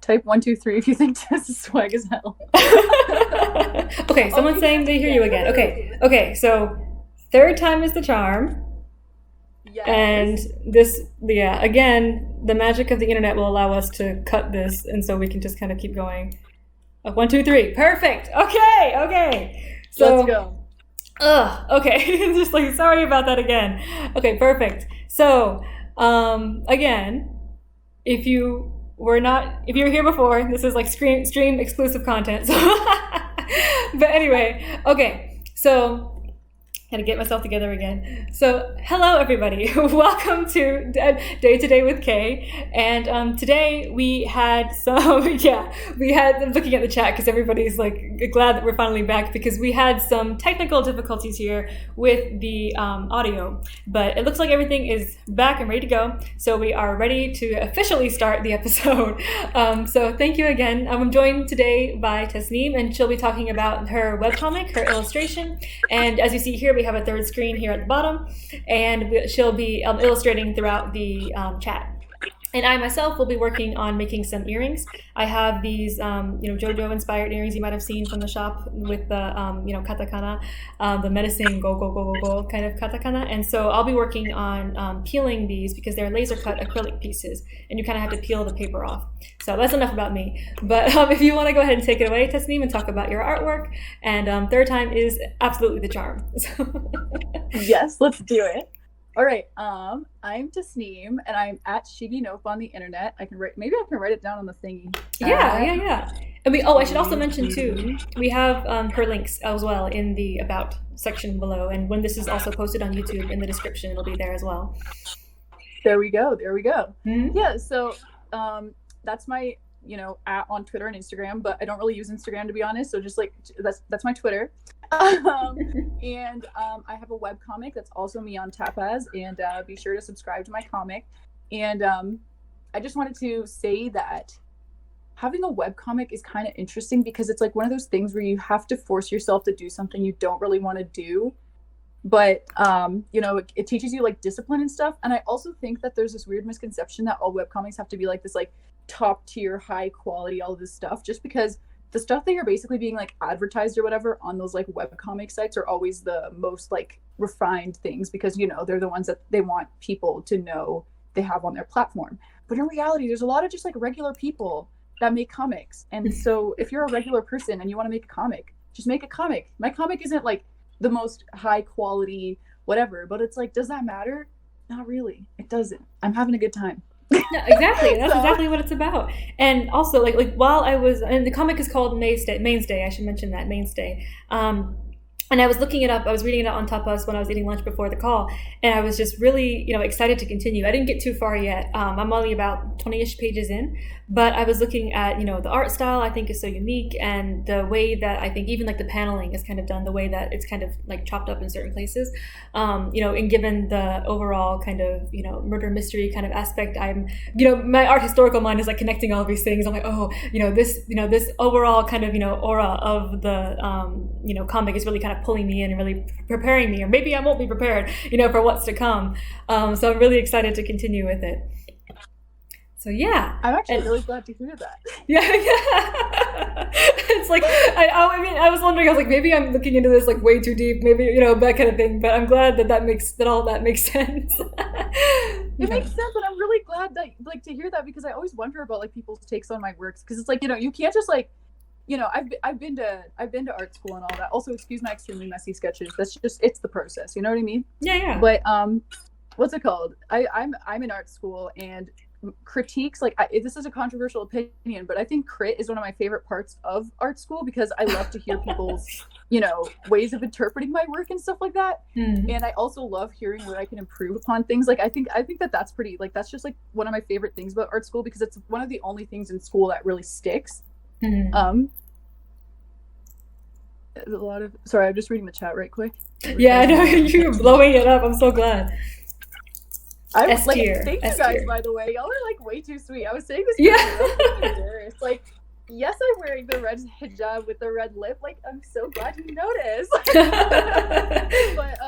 Type 1, 2, 3 if you think this is swag as hell. Okay, someone's saying they hear you again. Okay, so third time is the charm. Yes. And this, yeah, again, the magic of the internet will allow us to cut this, and so we can just kind of keep going. 1, 2, 3. Perfect. Okay. So, let's go. Okay. Just like, sorry about that again. Okay, perfect. So, again, if you were here before, this is like stream exclusive content. So, but anyway, okay. So, gotta get myself together again. So, hello everybody. Welcome to Day to Day with Kay. And today we had I'm looking at the chat because everybody's like glad that we're finally back, because we had some technical difficulties here with the audio. But it looks like everything is back and ready to go. So we are ready to officially start the episode. So thank you again. I'm joined today by Tesneem, and she'll be talking about her webcomic, her illustration. And as you see here, we have a third screen here at the bottom, and she'll be illustrating throughout the chat. And I myself will be working on making some earrings. I have these, JoJo inspired earrings you might have seen from the shop with the, katakana, the medicine go kind of katakana. And so I'll be working on peeling these because they're laser cut acrylic pieces, and you kind of have to peel the paper off. So that's enough about me. But if you want to go ahead and take it away, Tesneem, and talk about your artwork. And third time is absolutely the charm. Yes, let's do it. All right, I'm Tesneem, and I'm at Shiginope on the internet. Maybe I can write it down on the thingy. Yeah. And I should also mention too, we have her links as well in the About section below, and when this is also posted on YouTube, in the description, it'll be there as well. There we go. Mm-hmm. Yeah, so that's my, at on Twitter and Instagram, but I don't really use Instagram, to be honest, so just like, that's my Twitter. And I have a webcomic that's also me on Tapaz, and be sure to subscribe to my comic. And I just wanted to say that having a webcomic is kind of interesting, because it's like one of those things where you have to force yourself to do something you don't really want to do, but it teaches you like discipline and stuff. And I also think that there's this weird misconception that all webcomics have to be like this like top tier, high quality, all this stuff, just because the stuff that you're basically being like advertised or whatever on those like webcomic sites are always the most like refined things, because they're the ones that they want people to know they have on their platform. But in reality, there's a lot of just like regular people that make comics. And so if you're a regular person and you want to make a comic, just make a comic. My comic isn't like the most high quality whatever, but it's like, does that matter? Not really. It doesn't. I'm having a good time. No, exactly. That's exactly what it's about. And also, like while I was, and the comic is called Mainstay. I should mention that, Mainstay. And I was looking it up. I was reading it on Tapas when I was eating lunch before the call, and I was just really, excited to continue. I didn't get too far yet. I'm only about 20-ish pages in, but I was looking at, the art style I think is so unique, and the way that I think even like the paneling is kind of done, the way that it's kind of like chopped up in certain places, and given the overall kind of, murder mystery kind of aspect, I'm, my art historical mind is like connecting all of these things. I'm like, this overall kind of, aura of the, comic is really kind of pulling me in and really preparing me, or maybe I won't be prepared, for what's to come. So I'm really excited to continue with it. So yeah, I'm actually really glad to hear that. Yeah. It's like I was wondering. I was like, maybe I'm looking into this like way too deep, maybe that kind of thing. But I'm glad that all that makes sense. It makes sense, and I'm really glad that like to hear that, because I always wonder about like people's takes on my works, because it's like you can't just like I've been to art school and all that. Also, excuse my extremely messy sketches. That's just, it's the process. You know what I mean? Yeah. But what's it called? I'm in art school, and critiques, like this is a controversial opinion, but I think crit is one of my favorite parts of art school, because I love to hear people's ways of interpreting my work and stuff like that. And I also love hearing where I can improve upon things. Like I think that's pretty, like that's just like one of my favorite things about art school, because it's one of the only things in school that really sticks. A lot of, sorry, I'm just reading the chat right quick. Yeah, I know, you're blowing it up. I'm so glad. I was like, S-tier. thank you guys, by the way. Y'all are like way too sweet. I was saying this. Yeah. Like, yes, I'm wearing the red hijab with the red lip. Like, I'm so glad you noticed. But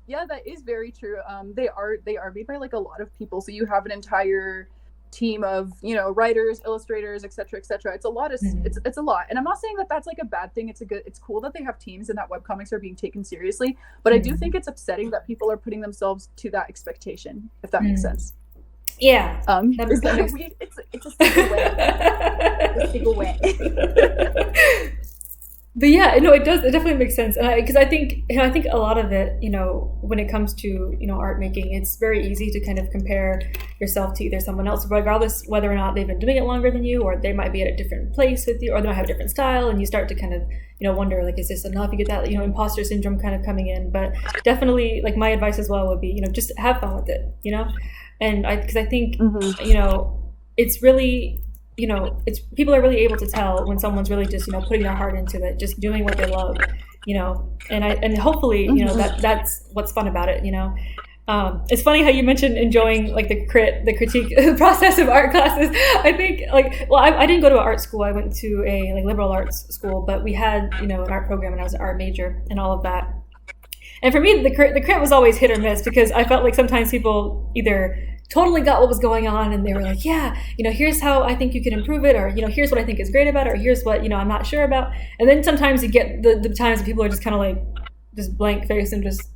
yeah, that is very true. They are made by like a lot of people. So you have an entire team of, you know, writers, illustrators, etc., etc. It's a lot of it's a lot, and I'm not saying that that's like a bad thing. It's cool that they have teams and that webcomics are being taken seriously, but I do think it's upsetting that people are putting themselves to that expectation, if that makes sense. Yeah. It's a single way. A single way. But yeah, no, it does. It definitely makes sense, and because I think a lot of it, you know, when it comes to, you know, art making, it's very easy to kind of compare yourself to either someone else, regardless whether or not they've been doing it longer than you, or they might be at a different place with you, or they might have a different style, and you start to kind of, you know, wonder like, is this enough? You get that, you know, imposter syndrome kind of coming in. But definitely, like, my advice as well would be, you know, just have fun with it, you know, and because I think, you know, it's really, you know, it's people are really able to tell when someone's really just, you know, putting their heart into it, just doing what they love, you know, and hopefully, you know, that's what's fun about it, you know. It's funny how you mentioned enjoying like the critique process of art classes. I think like, well, I didn't go to an art school. I went to a like liberal arts school, but we had, you know, an art program, and I was an art major and all of that. And for me, the crit was always hit or miss, because I felt like sometimes people either totally got what was going on and they were like, yeah, you know, here's how I think you can improve it, or, you know, here's what I think is great about it, or here's what, you know, I'm not sure about. And then sometimes you get the times that people are just kind of like just blank face and just,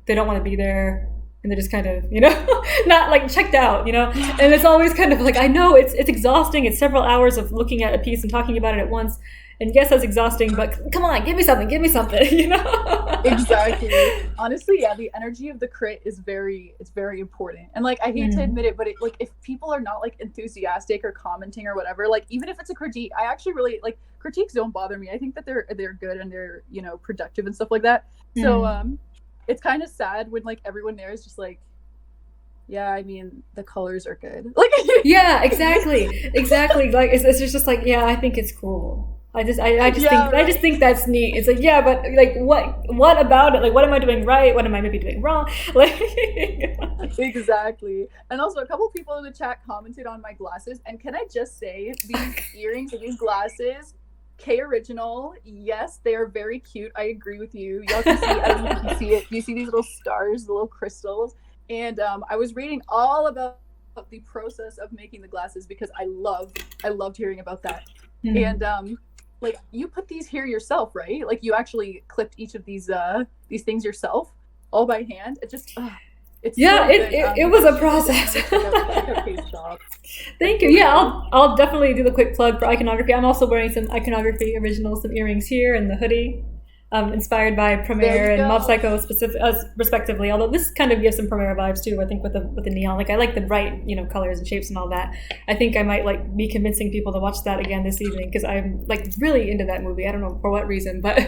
they don't want to be there, and they're just kind of, you know, not like checked out, you know. And it's always kind of like, I know it's exhausting. It's several hours of looking at a piece and talking about it at once. And yes, that's exhausting, but come on, give me something, you know? Exactly. Honestly, yeah, the energy of the crit is it's very important. And like, I hate to admit it, but it, like, if people are not like enthusiastic or commenting or whatever, like, even if it's a critique, I actually really like, critiques don't bother me. I think that they're good and they're, you know, productive and stuff like that. So it's kind of sad when like everyone there is just like, yeah, I mean, the colors are good. Like, yeah, exactly. Like it's just like, yeah, I think it's cool. I just think that's neat. It's like, yeah, but like, what about it? Like, what am I doing right? What am I maybe doing wrong? Like, exactly. And also, a couple people in the chat commented on my glasses. And can I just say, these earrings and these glasses, K Original, yes, they are very cute. I agree with you. Y'all can see, I don't know if you see it. You see these little stars, the little crystals. And I was reading all about the process of making the glasses, because I loved hearing about that. And like, you put these here yourself, right? Like, you actually clipped each of these things yourself, all by hand. It just it's it was a process. Thank you. Yeah, I'll definitely do the quick plug for iconography. I'm also wearing some iconography originals, some earrings here, and the hoodie. Inspired by Premiere and Mob Psycho respectively. Although this kind of gives some Premiere vibes too. I think with the neon, like, I like the bright, you know, colors and shapes and all that. I think I might like be convincing people to watch that again this evening, because I'm like really into that movie. I don't know for what reason, but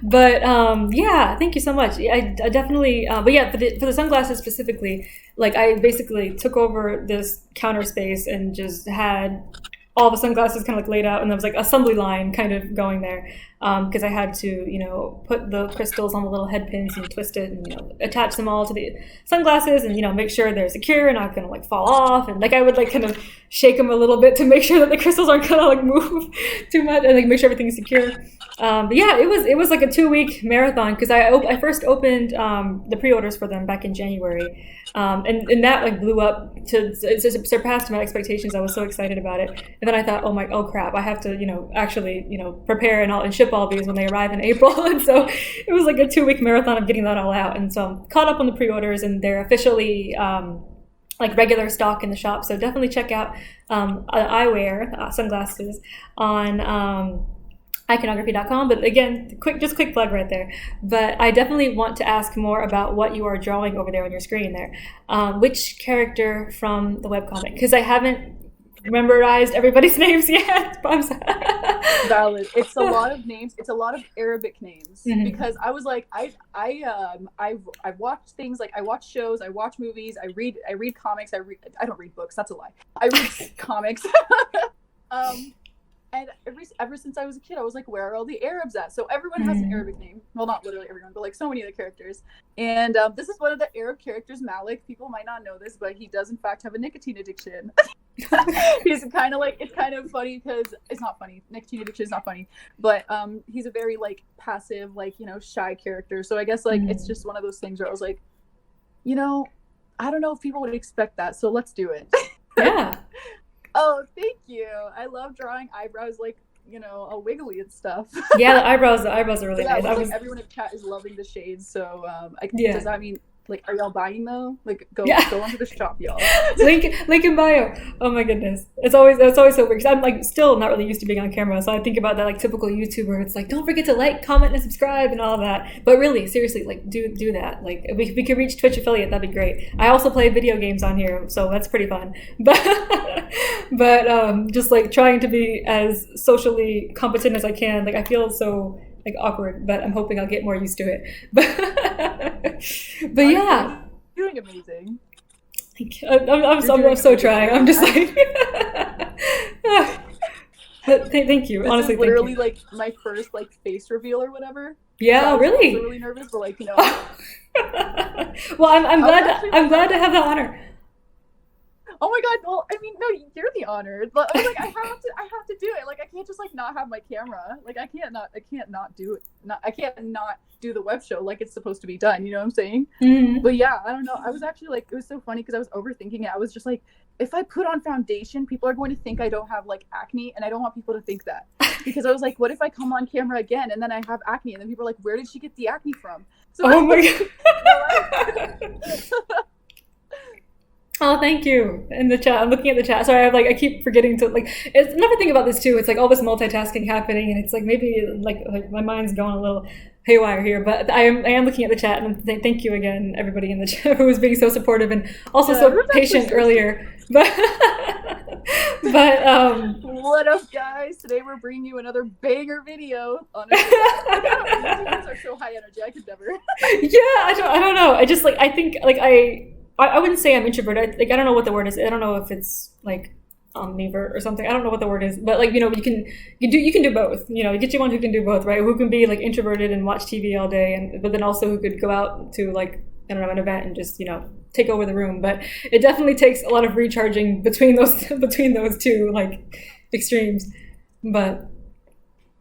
yeah. Thank you so much. I definitely. But yeah, for the sunglasses specifically, like, I basically took over this counter space and just had all the sunglasses kind of like laid out, and there was like assembly line kind of going there, because I had to, you know, put the crystals on the little head pins and twist it and, you know, attach them all to the sunglasses and, you know, make sure they're secure and not gonna like fall off. And like, I would like kind of shake them a little bit to make sure that the crystals aren't gonna like move too much, and like make sure everything's secure. But yeah, it was like a 2-week marathon, because I first opened the pre-orders for them back in January, and that like blew up to it surpassed my expectations. I was so excited about it, and then I thought, oh crap, I have to, you know, actually, you know, prepare and ship all these when they arrive in April. And so it was like a 2-week marathon of getting that all out. And so I'm caught up on the pre-orders, and they're officially like regular stock in the shop. So definitely check out eyewear sunglasses on iconografi.com. But again, quick plug right there. But I definitely want to ask more about what you are drawing over there on your screen there. Which character from the webcomic? Because I haven't memorized everybody's names yet. Valid. It's a lot of names. It's a lot of Arabic names, because I was like, I watch things, like I watch shows, I watch movies, I read comics, I don't read books, that's a lie. I read comics. And ever since I was a kid, I was like, where are all the Arabs at? So everyone has an Arabic name. Well, not literally everyone, but like so many of the characters. And this is one of the Arab characters, Malik. People might not know this, but he does in fact have a nicotine addiction. He's kind of like, it's kind of funny because it's not funny. Nicotine addiction is not funny, but he's a very like passive, like, you know, shy character. So I guess like it's just one of those things where I was like, you know, I don't know if people would expect that, so let's do it. Yeah. Oh, thank you. I love drawing eyebrows, like, all wiggly and stuff. Yeah, the eyebrows are really Yeah, nice. I looks like was, everyone in chat is loving the shades. So, yeah. does that mean, like, are y'all buying though? Like, Yeah. go onto the shop, y'all. Link in bio. Oh my goodness, it's always so weird because I'm like still not really used to being on camera, so I think about that like typical YouTuber. It's like don't forget to like, comment, and subscribe and all of that. But really, seriously, like do that. Like if we could reach Twitch affiliate, that'd be great. I also play video games on here, so that's pretty fun. But just like trying to be as socially competent as I can. Like I feel so like awkward, but I'm hoping I'll get more used to it. But yeah. You're doing amazing. I'm so trying. I'm just like, but thank you. This honestly, is literally thank you. like my first like face reveal or whatever. Yeah, so I was really. also really nervous, but like Well, I'm glad to have the honor. Oh my god! Well, I mean, no, you're the honored. But I was like, I have to do it. Like, I can't just like not have my camera. Like, I can't not do it. I can't not do the web show like it's supposed to be done. You know what I'm saying? Mm-hmm. But yeah, I don't know. I was actually like, it was so funny because I was overthinking it. I was just like, if I put on foundation, people are going to think I don't have like acne, and I don't want people to think that. Because I was like, what if I come on camera again and then I have acne, and then people are like, where did she get the acne from? So oh my god. Oh, thank you. In the chat, I'm looking at the chat. Sorry, I keep forgetting to like. It's another thing about this too. It's like all this multitasking happening, and it's like maybe like my mind's going a little haywire here. But I am looking at the chat, and thank you again, everybody in the chat who was being so supportive and also so patient earlier. But what up, guys? Today we're bringing you another banger video. Honestly, YouTubers are so high energy. I could never. Yeah, I don't know. I just like I think like I wouldn't say I'm introverted. I don't know what the word is. I don't know if it's like omnivert or something. I don't know what the word is. But like you can do both. You get you one who can do both, right? Who can be like introverted and watch TV all day, but then also who could go out to like I don't know an event and just take over the room. But it definitely takes a lot of recharging between those two like extremes. But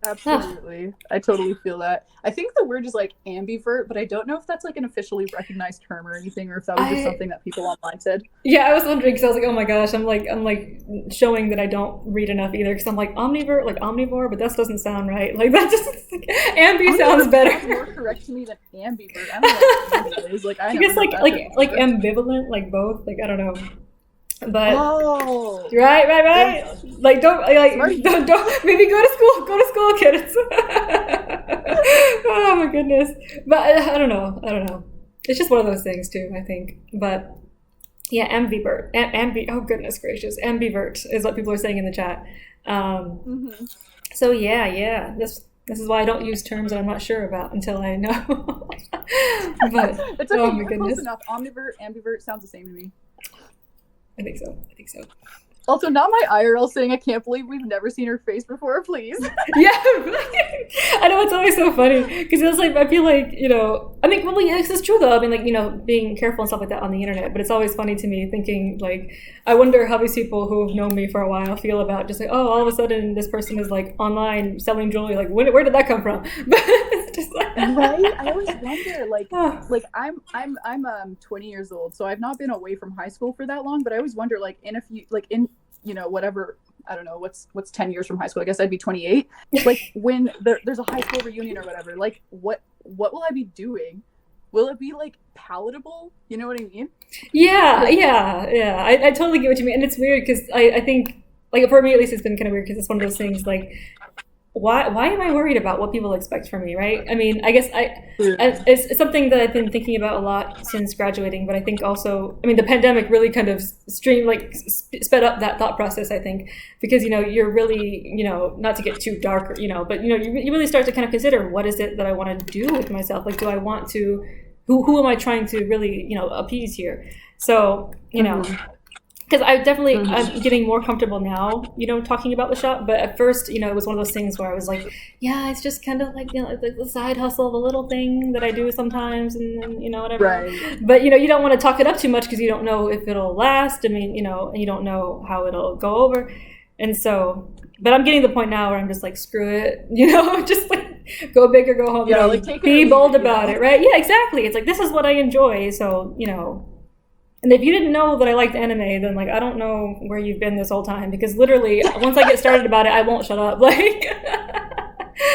absolutely, I totally feel that. I think the word is like ambivert, but I don't know if that's like an officially recognized term or anything, or if that was just something that people online said. Yeah, I was wondering because I was like, oh my gosh, I'm like showing that I don't read enough either because I'm like omnivore, like omnivore, but that doesn't sound right. Like that just like, ambi sounds better. Sounds more correct to me than ambivert. I don't know what ambi is. Like I guess like ambivalent, like both. Like I don't know. But oh, right. Like don't maybe go to school, kids. Oh my goodness. But I don't know. It's just one of those things too, I think. But yeah, ambivert. Oh goodness gracious, ambivert is what people are saying in the chat. So yeah. This is why I don't use terms that I'm not sure about until I know. But it's okay. Oh my goodness. Close enough. Omnivert, ambivert sounds the same to me. I think so. Also, not my IRL saying I can't believe we've never seen her face before, please. Yeah, I know it's always so funny because it's like I feel like I mean, well, yeah, this is true though. I mean, like being careful and stuff like that on the internet. But it's always funny to me thinking like I wonder how these people who have known me for a while feel about just like all of a sudden this person is like online selling jewelry. Like where did that come from? But it's just like right. I always wonder like I'm 20 years old, so I've not been away from high school for that long. But I always wonder like in whatever, I don't know, what's 10 years from high school, I guess I'd be 28. Like when there's a high school reunion or whatever, like what will I be doing? Will it be like palatable? You know what I mean? Yeah. I totally get what you mean. And it's weird because I think like for me at least it's been kind of weird because it's one of those things like why am I worried about what people expect from me, right? I mean, I guess it's something that I've been thinking about a lot since graduating, but I think also, I mean, the pandemic really kind of sped up that thought process, I think, because, you're really, not to get too dark, but, you really start to kind of consider what is it that I want to do with myself? Like, do I want to, who am I trying to really, appease here? So, because I'm getting more comfortable now, talking about the shop. But at first, it was one of those things where I was like, yeah, it's just kind of like, the side hustle, the little thing that I do sometimes, and whatever. Right. But, you don't want to talk it up too much because you don't know if it'll last. I mean, and you don't know how it'll go over. And so, but I'm getting to the point now where I'm just like, screw it, just like go big or go home. Yeah, like take be bold about it, right? Yeah, exactly. It's like, this is what I enjoy. So, And if you didn't know that I liked anime, then like I don't know where you've been this whole time, because literally once I get started about it, I won't shut up. Like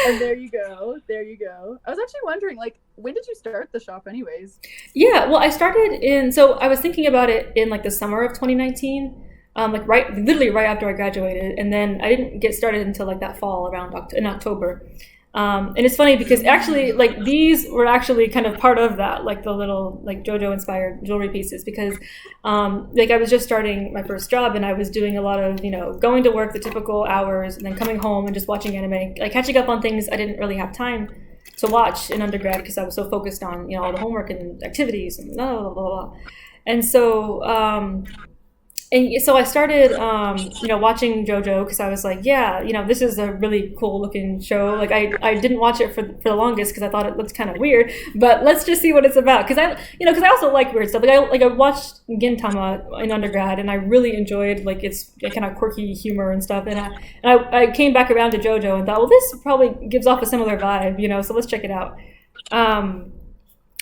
And there you go. There you go. I was actually wondering, like, when did you start the shop anyways? Yeah, well, so I was thinking about it in like the summer of 2019, like literally right after I graduated, and then I didn't get started until like that fall around in October. And it's funny because actually, like, these were actually kind of part of that, like the little like JoJo inspired jewelry pieces, because like I was just starting my first job, and I was doing a lot of, going to work the typical hours and then coming home and just watching anime, like catching up on things I didn't really have time to watch in undergrad because I was so focused on, all the homework and activities and blah, blah, blah, blah. And so, I started, watching JoJo because I was like, yeah, this is a really cool looking show. Like I didn't watch it for the longest because I thought it looked kind of weird, but let's just see what it's about. Because I also like weird stuff. Like I watched Gintama in undergrad, and I really enjoyed like its kind of quirky humor and stuff. And I came back around to JoJo and thought, well, this probably gives off a similar vibe, so let's check it out.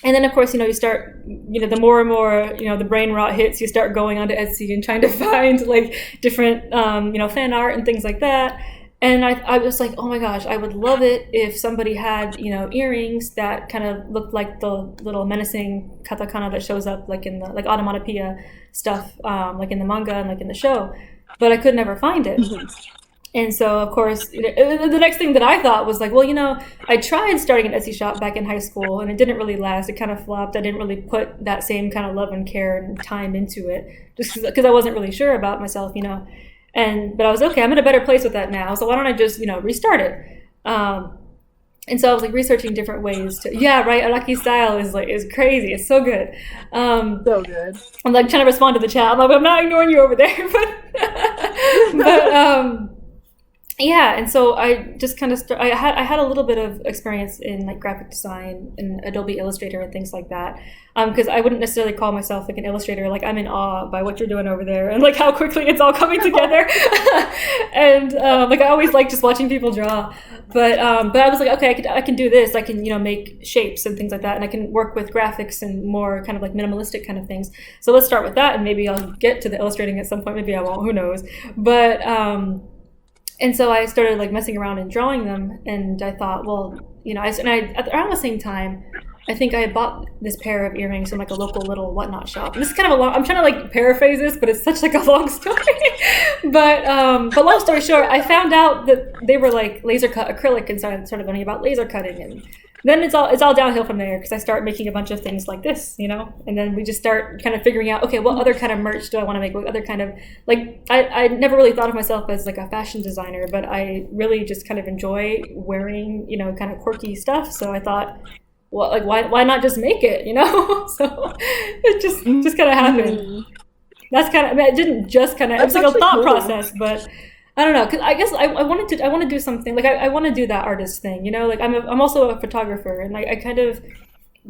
And then, of course, you start, the more and more, the brain rot hits, you start going onto Etsy and trying to find, like, different, fan art and things like that. And I was like, oh my gosh, I would love it if somebody had, earrings that kind of looked like the little menacing katakana that shows up, like, in the, like, onomatopoeia stuff, like, in the manga and, like, in the show. But I could never find it. Mm-hmm. And so, of course, the next thing that I thought was like, well, I tried starting an Etsy shop back in high school, and it didn't really last. It kind of flopped. I didn't really put that same kind of love and care and time into it, just because I wasn't really sure about myself, but I was okay. I'm in a better place with that now, so why don't I just, restart it? And so I was like researching different ways to, yeah, right. Araki style is crazy. It's so good. So good. I'm like trying to respond to the chat. I'm like, I'm not ignoring you over there, but yeah, and so I just kind of I had a little bit of experience in like graphic design and Adobe Illustrator and things like that, because I wouldn't necessarily call myself like an illustrator. Like I'm in awe by what you're doing over there and like how quickly it's all coming together. And like I always like just watching people draw, but I was like, okay, I can do this. I can make shapes and things like that, and I can work with graphics and more kind of like minimalistic kind of things. So let's start with that, and maybe I'll get to the illustrating at some point. Maybe I won't. Who knows? But and so I started like messing around and drawing them, and I thought, well, around the same time, I think I had bought this pair of earrings from like a local little whatnot shop. And this is kind of a long, I'm trying to like paraphrase this, but it's such like a long story. but long story short, I found out that they were like laser cut acrylic, and started sort of learning about laser cutting, and then it's all downhill from there, because I start making a bunch of things like this, and then we just start kind of figuring out, okay, what other kind of merch do I want to make? What other kind of, like, I never really thought of myself as like a fashion designer, but I really just kind of enjoy wearing, kind of quirky stuff. So I thought, well, like, why not just make it, So it just kind of happened. That's kind of, I mean, it didn't just kind of, it was like a thought process, but I don't know, because I guess I want to do something, like I want to do that artist thing, like I'm also a photographer, and I kind of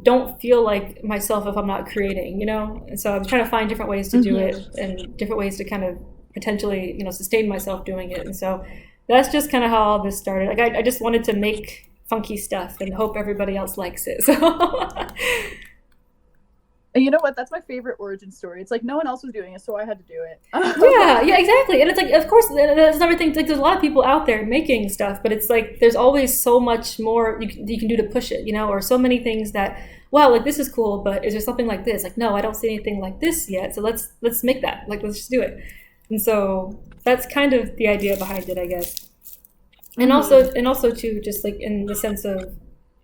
don't feel like myself if I'm not creating, and so I'm trying to find different ways to do it, and different ways to kind of potentially, sustain myself doing it. And so that's just kind of how all this started. Like I just wanted to make funky stuff and hope everybody else likes it. So and you know what? That's my favorite origin story. It's like no one else was doing it, so I had to do it. yeah, exactly. And it's like, of course, there's another thing. Like, there's a lot of people out there making stuff, but it's like there's always so much more you can do to push it, or so many things that, wow, like this is cool, but is there something like this? Like, no, I don't see anything like this yet. So let's make that. Like, let's just do it. And so that's kind of the idea behind it, I guess. And also too, just like in the sense of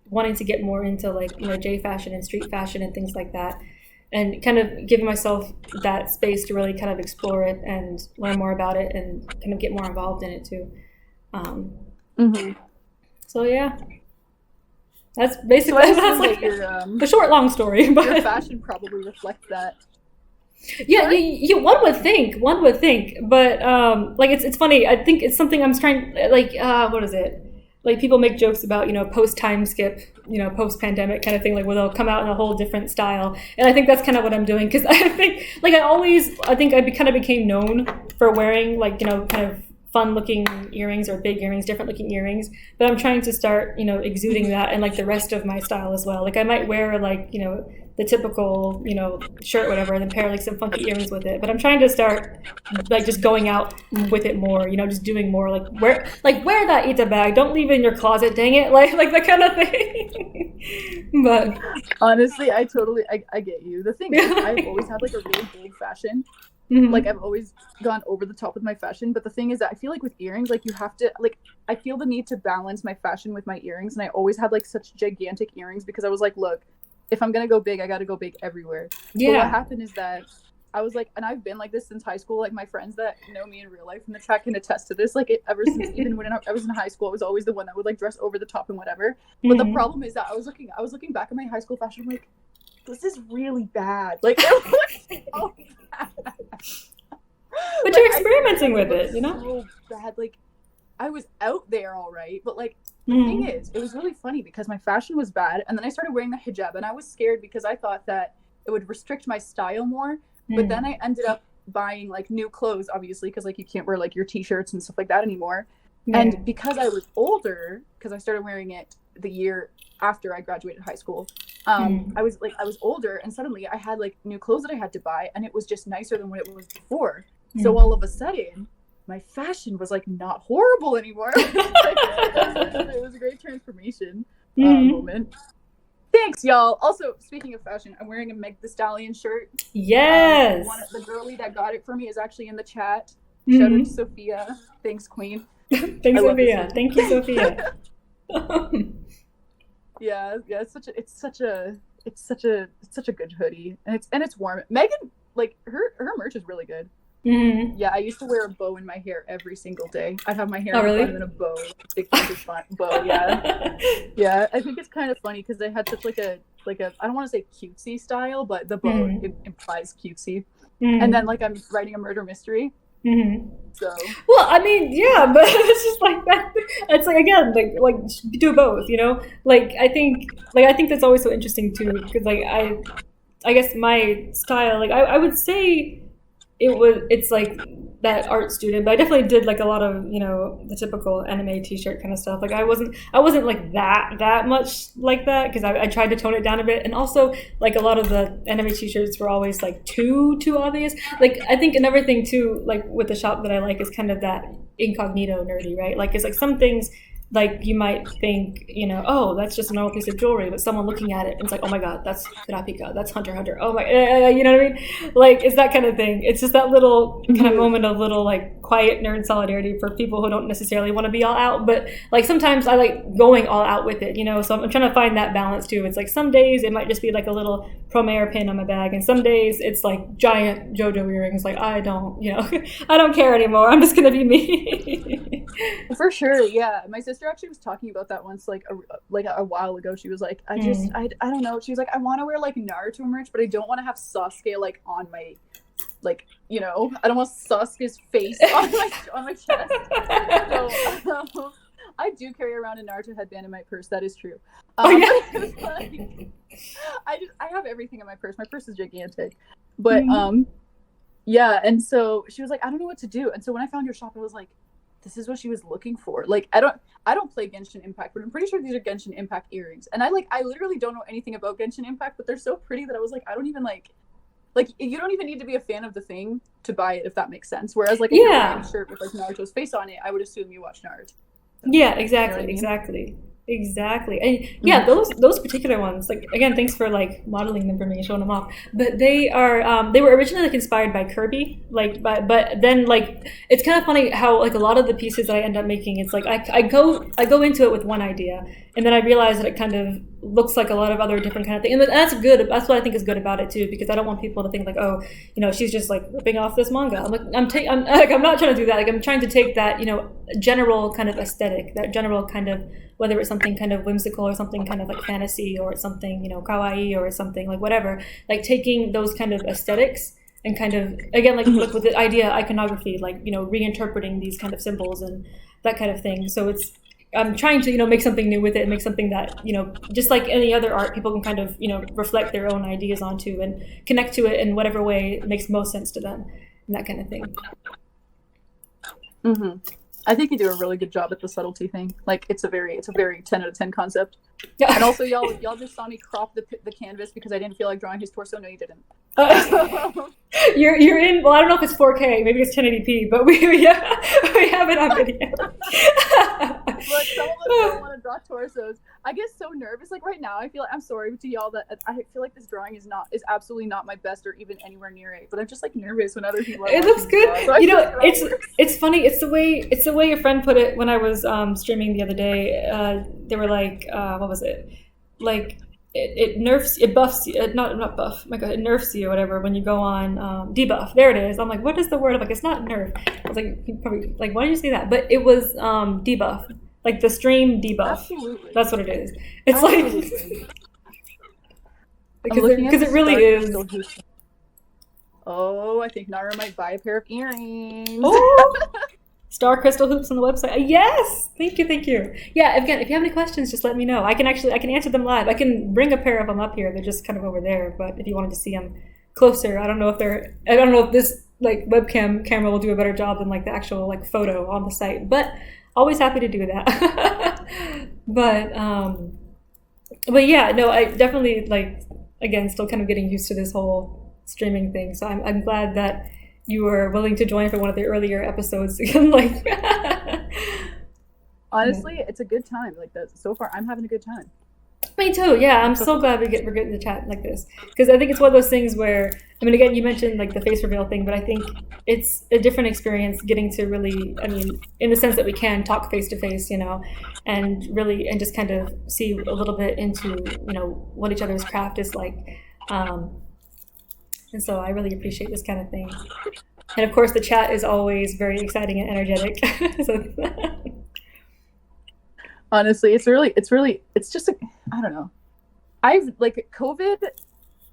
wanting to get more into like J fashion and street fashion and things like that, and kind of giving myself that space to really kind of explore it and learn more about it and kind of get more involved in it too. So yeah, that's basically that's like the short long story. But your fashion probably reflects that. Yeah, one would think, but like it's funny. I think it's something I'm trying, like what is it? Like people make jokes about post time skip, post pandemic kind of thing, like where they'll come out in a whole different style. And I think that's kind of what I'm doing, because I think like I think I kind of became known for wearing like kind of fun looking earrings or big earrings, different looking earrings. But I'm trying to start exuding that in like the rest of my style as well. Like I might wear like the typical, shirt, whatever, and then pair like some funky earrings with it. But I'm trying to start like just going out with it more, just doing more, like wear that Ita bag. Don't leave it in your closet, dang it. Like that kind of thing. But honestly, I get you. The thing is, I've always had like a really bold fashion. mm-hmm. Like I've always gone over the top with my fashion, but the thing is that I feel like with earrings, like you have to, like, I feel the need to balance my fashion with my earrings, and I always had like such gigantic earrings because I was like, look, if I'm gonna go big, I gotta go big everywhere. Yeah. But what happened is that I was like, and I've been like this since high school. Like my friends that know me in real life in the chat can attest to this. Like ever since even when I was in high school, I was always the one that would like dress over the top and whatever. But the problem is that I was looking back at my high school fashion, I'm like, this is really bad. Like it was so bad. But you're experimenting with it, So bad. Like I was out there all right, but like the thing is, it was really funny because my fashion was bad, and then I started wearing the hijab, and I was scared because I thought that it would restrict my style more. But then I ended up buying like new clothes, obviously, because like you can't wear like your t-shirts and stuff like that anymore. Yeah. And because I was older, because I started wearing it the year after I graduated high school, I was older, and suddenly I had like new clothes that I had to buy, and it was just nicer than what it was before. So all of a sudden, my fashion was like not horrible anymore. It was a great transformation moment. Thanks, y'all. Also, speaking of fashion, I'm wearing a Meg Thee Stallion shirt. Yes. The girlie that got it for me is actually in the chat. Shout out to Sophia. Thanks, Queen. Thanks, Sophia. Thank you, Sophia. Yeah. It's such a good hoodie, and it's warm. Megan, like her merch is really good. Yeah, I used to wear a bow in my hair every single day. I'd have my hair in a bow, big bow. Yeah. I think it's kind of funny because they had such like a I don't want to say cutesy style, but the bow implies cutesy. And then like I'm writing a murder mystery. So well, I mean, yeah, but it's just like that. It's like again, like do both, Like I think that's always so interesting too, because like I guess my style, like I would say. It's like that art student, but I definitely did like a lot of the typical anime t-shirt kind of stuff. Like I wasn't like that much like that because I tried to tone it down a bit, and also like a lot of the anime t-shirts were always like too obvious. Like I think another thing too, like with the shop that I like is kind of that incognito nerdy, right? Like it's like some things like you might think, oh, that's just a normal piece of jewelry, but someone looking at it, it's like, oh my god, that's Kurapika, that's Hunter. Oh my, you know what I mean? Like it's that kind of thing. It's just that little kind of moment of little like quiet nerd solidarity for people who don't necessarily want to be all out, but like sometimes I like going all out with it, So I'm trying to find that balance too. It's like some days it might just be like a little Promare pin on my bag, and some days it's like giant JoJo earrings. Like I don't, I don't care anymore. I'm just gonna be me. For sure, yeah. My sister actually was talking about that once, like a while ago. She was like, I don't know. She was like, I want to wear like Naruto merch, but I don't want to have Sasuke like on my, like, I don't want Sasuke's face on my chest. So I do carry around a Naruto headband in my purse. That is true. Like, I have everything in my purse. My purse is gigantic, but yeah. And so she was like, I don't know what to do. And so when I found your shop, I was like, this is what she was looking for. Like I don't play Genshin Impact, but I'm pretty sure these are Genshin Impact earrings. And I literally don't know anything about Genshin Impact, but they're so pretty that I was like, I don't even like you don't even need to be a fan of the thing to buy it, if that makes sense. Whereas like if you're wearing a shirt with like Naruto's face on it, I would assume you watch Naruto. So, yeah, exactly, exactly. And yeah, those particular ones, like again, thanks for like modeling them for me and showing them off. But they are they were originally like inspired by Kirby, like but then like it's kind of funny how like a lot of the pieces that I end up making, it's like I go into it with one idea, and then I realize that it kind of looks like a lot of other different kind of things, and that's good. That's what I think is good about it too, because I don't want people to think like, oh, she's just like ripping off this manga. I'm not trying to do that. Like I'm trying to take that general kind of aesthetic, that general kind of, whether it's something kind of whimsical or something kind of like fantasy, or it's something kawaii, or it's something like whatever, like taking those kind of aesthetics and kind of again like with the idea iconography, like reinterpreting these kind of symbols and that kind of thing. So I'm trying to make something new with it, and make something that just like any other art, people can kind of reflect their own ideas onto and connect to it in whatever way makes most sense to them, and that kind of thing. I think you do a really good job at the subtlety thing. Like it's a very 10 out of 10 concept. Yeah. And also, y'all just saw me crop the canvas because I didn't feel like drawing his torso. No, you didn't. You're in. Well, I don't know if it's 4K. Maybe it's 1080p, but we have it on video. Look, some of us don't want to draw torsos. I get so nervous. Like right now, I feel like I'm sorry to y'all that I feel like this drawing is absolutely not my best or even anywhere near it. But I'm just like nervous when other people. It looks good. So you know, it's funny. It's the way your friend put it when I was streaming the other day. They were like, what was it? Like it buffs you, not buff. My God, it nerfs you or whatever when you go on debuff. There it is. I'm like, what is the word? I'm like, it's not nerf. I was like, probably like, why did you say that? But it was debuff, like the stream debuff. Absolutely. That's what it is. It's Absolutely. like because it really is. Oh, I think Nara might buy a pair of earrings. Oh. Star crystal hoops on the website. Yes, thank you. Yeah, again, if you have any questions, just let me know. I can answer them live. I can bring a pair of them up here. They're just kind of over there. But if you wanted to see them closer, I don't know if this like webcam camera will do a better job than like the actual like photo on the site. But always happy to do that. but yeah, no, I definitely like again still kind of getting used to this whole streaming thing. So I'm glad that you were willing to join for one of the earlier episodes. Like, honestly, it's a good time. Like that. So far, I'm having a good time. Me too. Yeah, I'm so glad we're getting to chat like this because I think it's one of those things where I mean, again, you mentioned like the face reveal thing, but I think it's a different experience getting to really, I mean, in the sense that we can talk face to face, you know, and just kind of see a little bit into what each other's craft is like. And so I really appreciate this kind of thing. And of course, the chat is always very exciting and energetic. So, honestly, it's just like, I don't know. I've like COVID.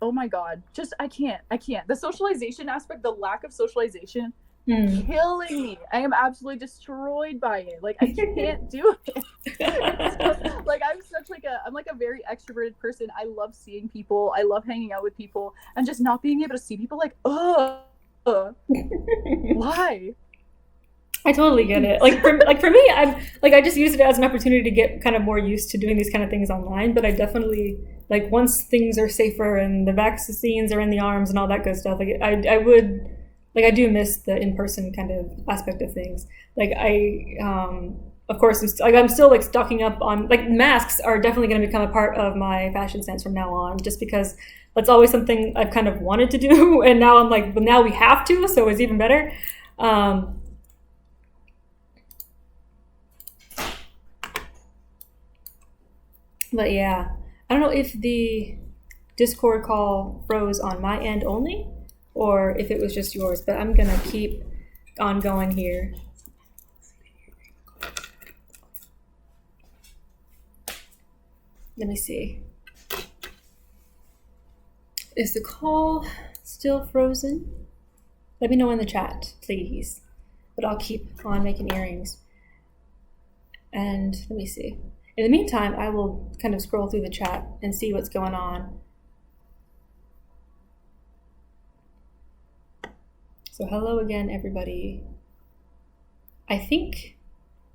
Oh my God. Just, I can't. The socialization aspect, the lack of socialization, killing me. I am absolutely destroyed by it. Like I can't do it. Like I'm like a very extroverted person. I love seeing people. I love hanging out with people, and just not being able to see people. Like, why? I totally get it. Like for me, I just used it as an opportunity to get kind of more used to doing these kind of things online. But I definitely like once things are safer and the vaccines are in the arms and all that good stuff. Like I do miss the in-person kind of aspect of things. Like of course, I'm still like stocking up on like masks are definitely going to become a part of my fashion sense from now on, just because that's always something I've kind of wanted to do, and now I'm like, but now we have to, so it's even better. But yeah, I don't know if the Discord call froze on my end only, or if it was just yours, but I'm gonna keep on going here. Let me see. Is the call still frozen? Let me know in the chat, please. But I'll keep on making earrings. And let me see. In the meantime, I will kind of scroll through the chat and see what's going on. So hello again, everybody. I think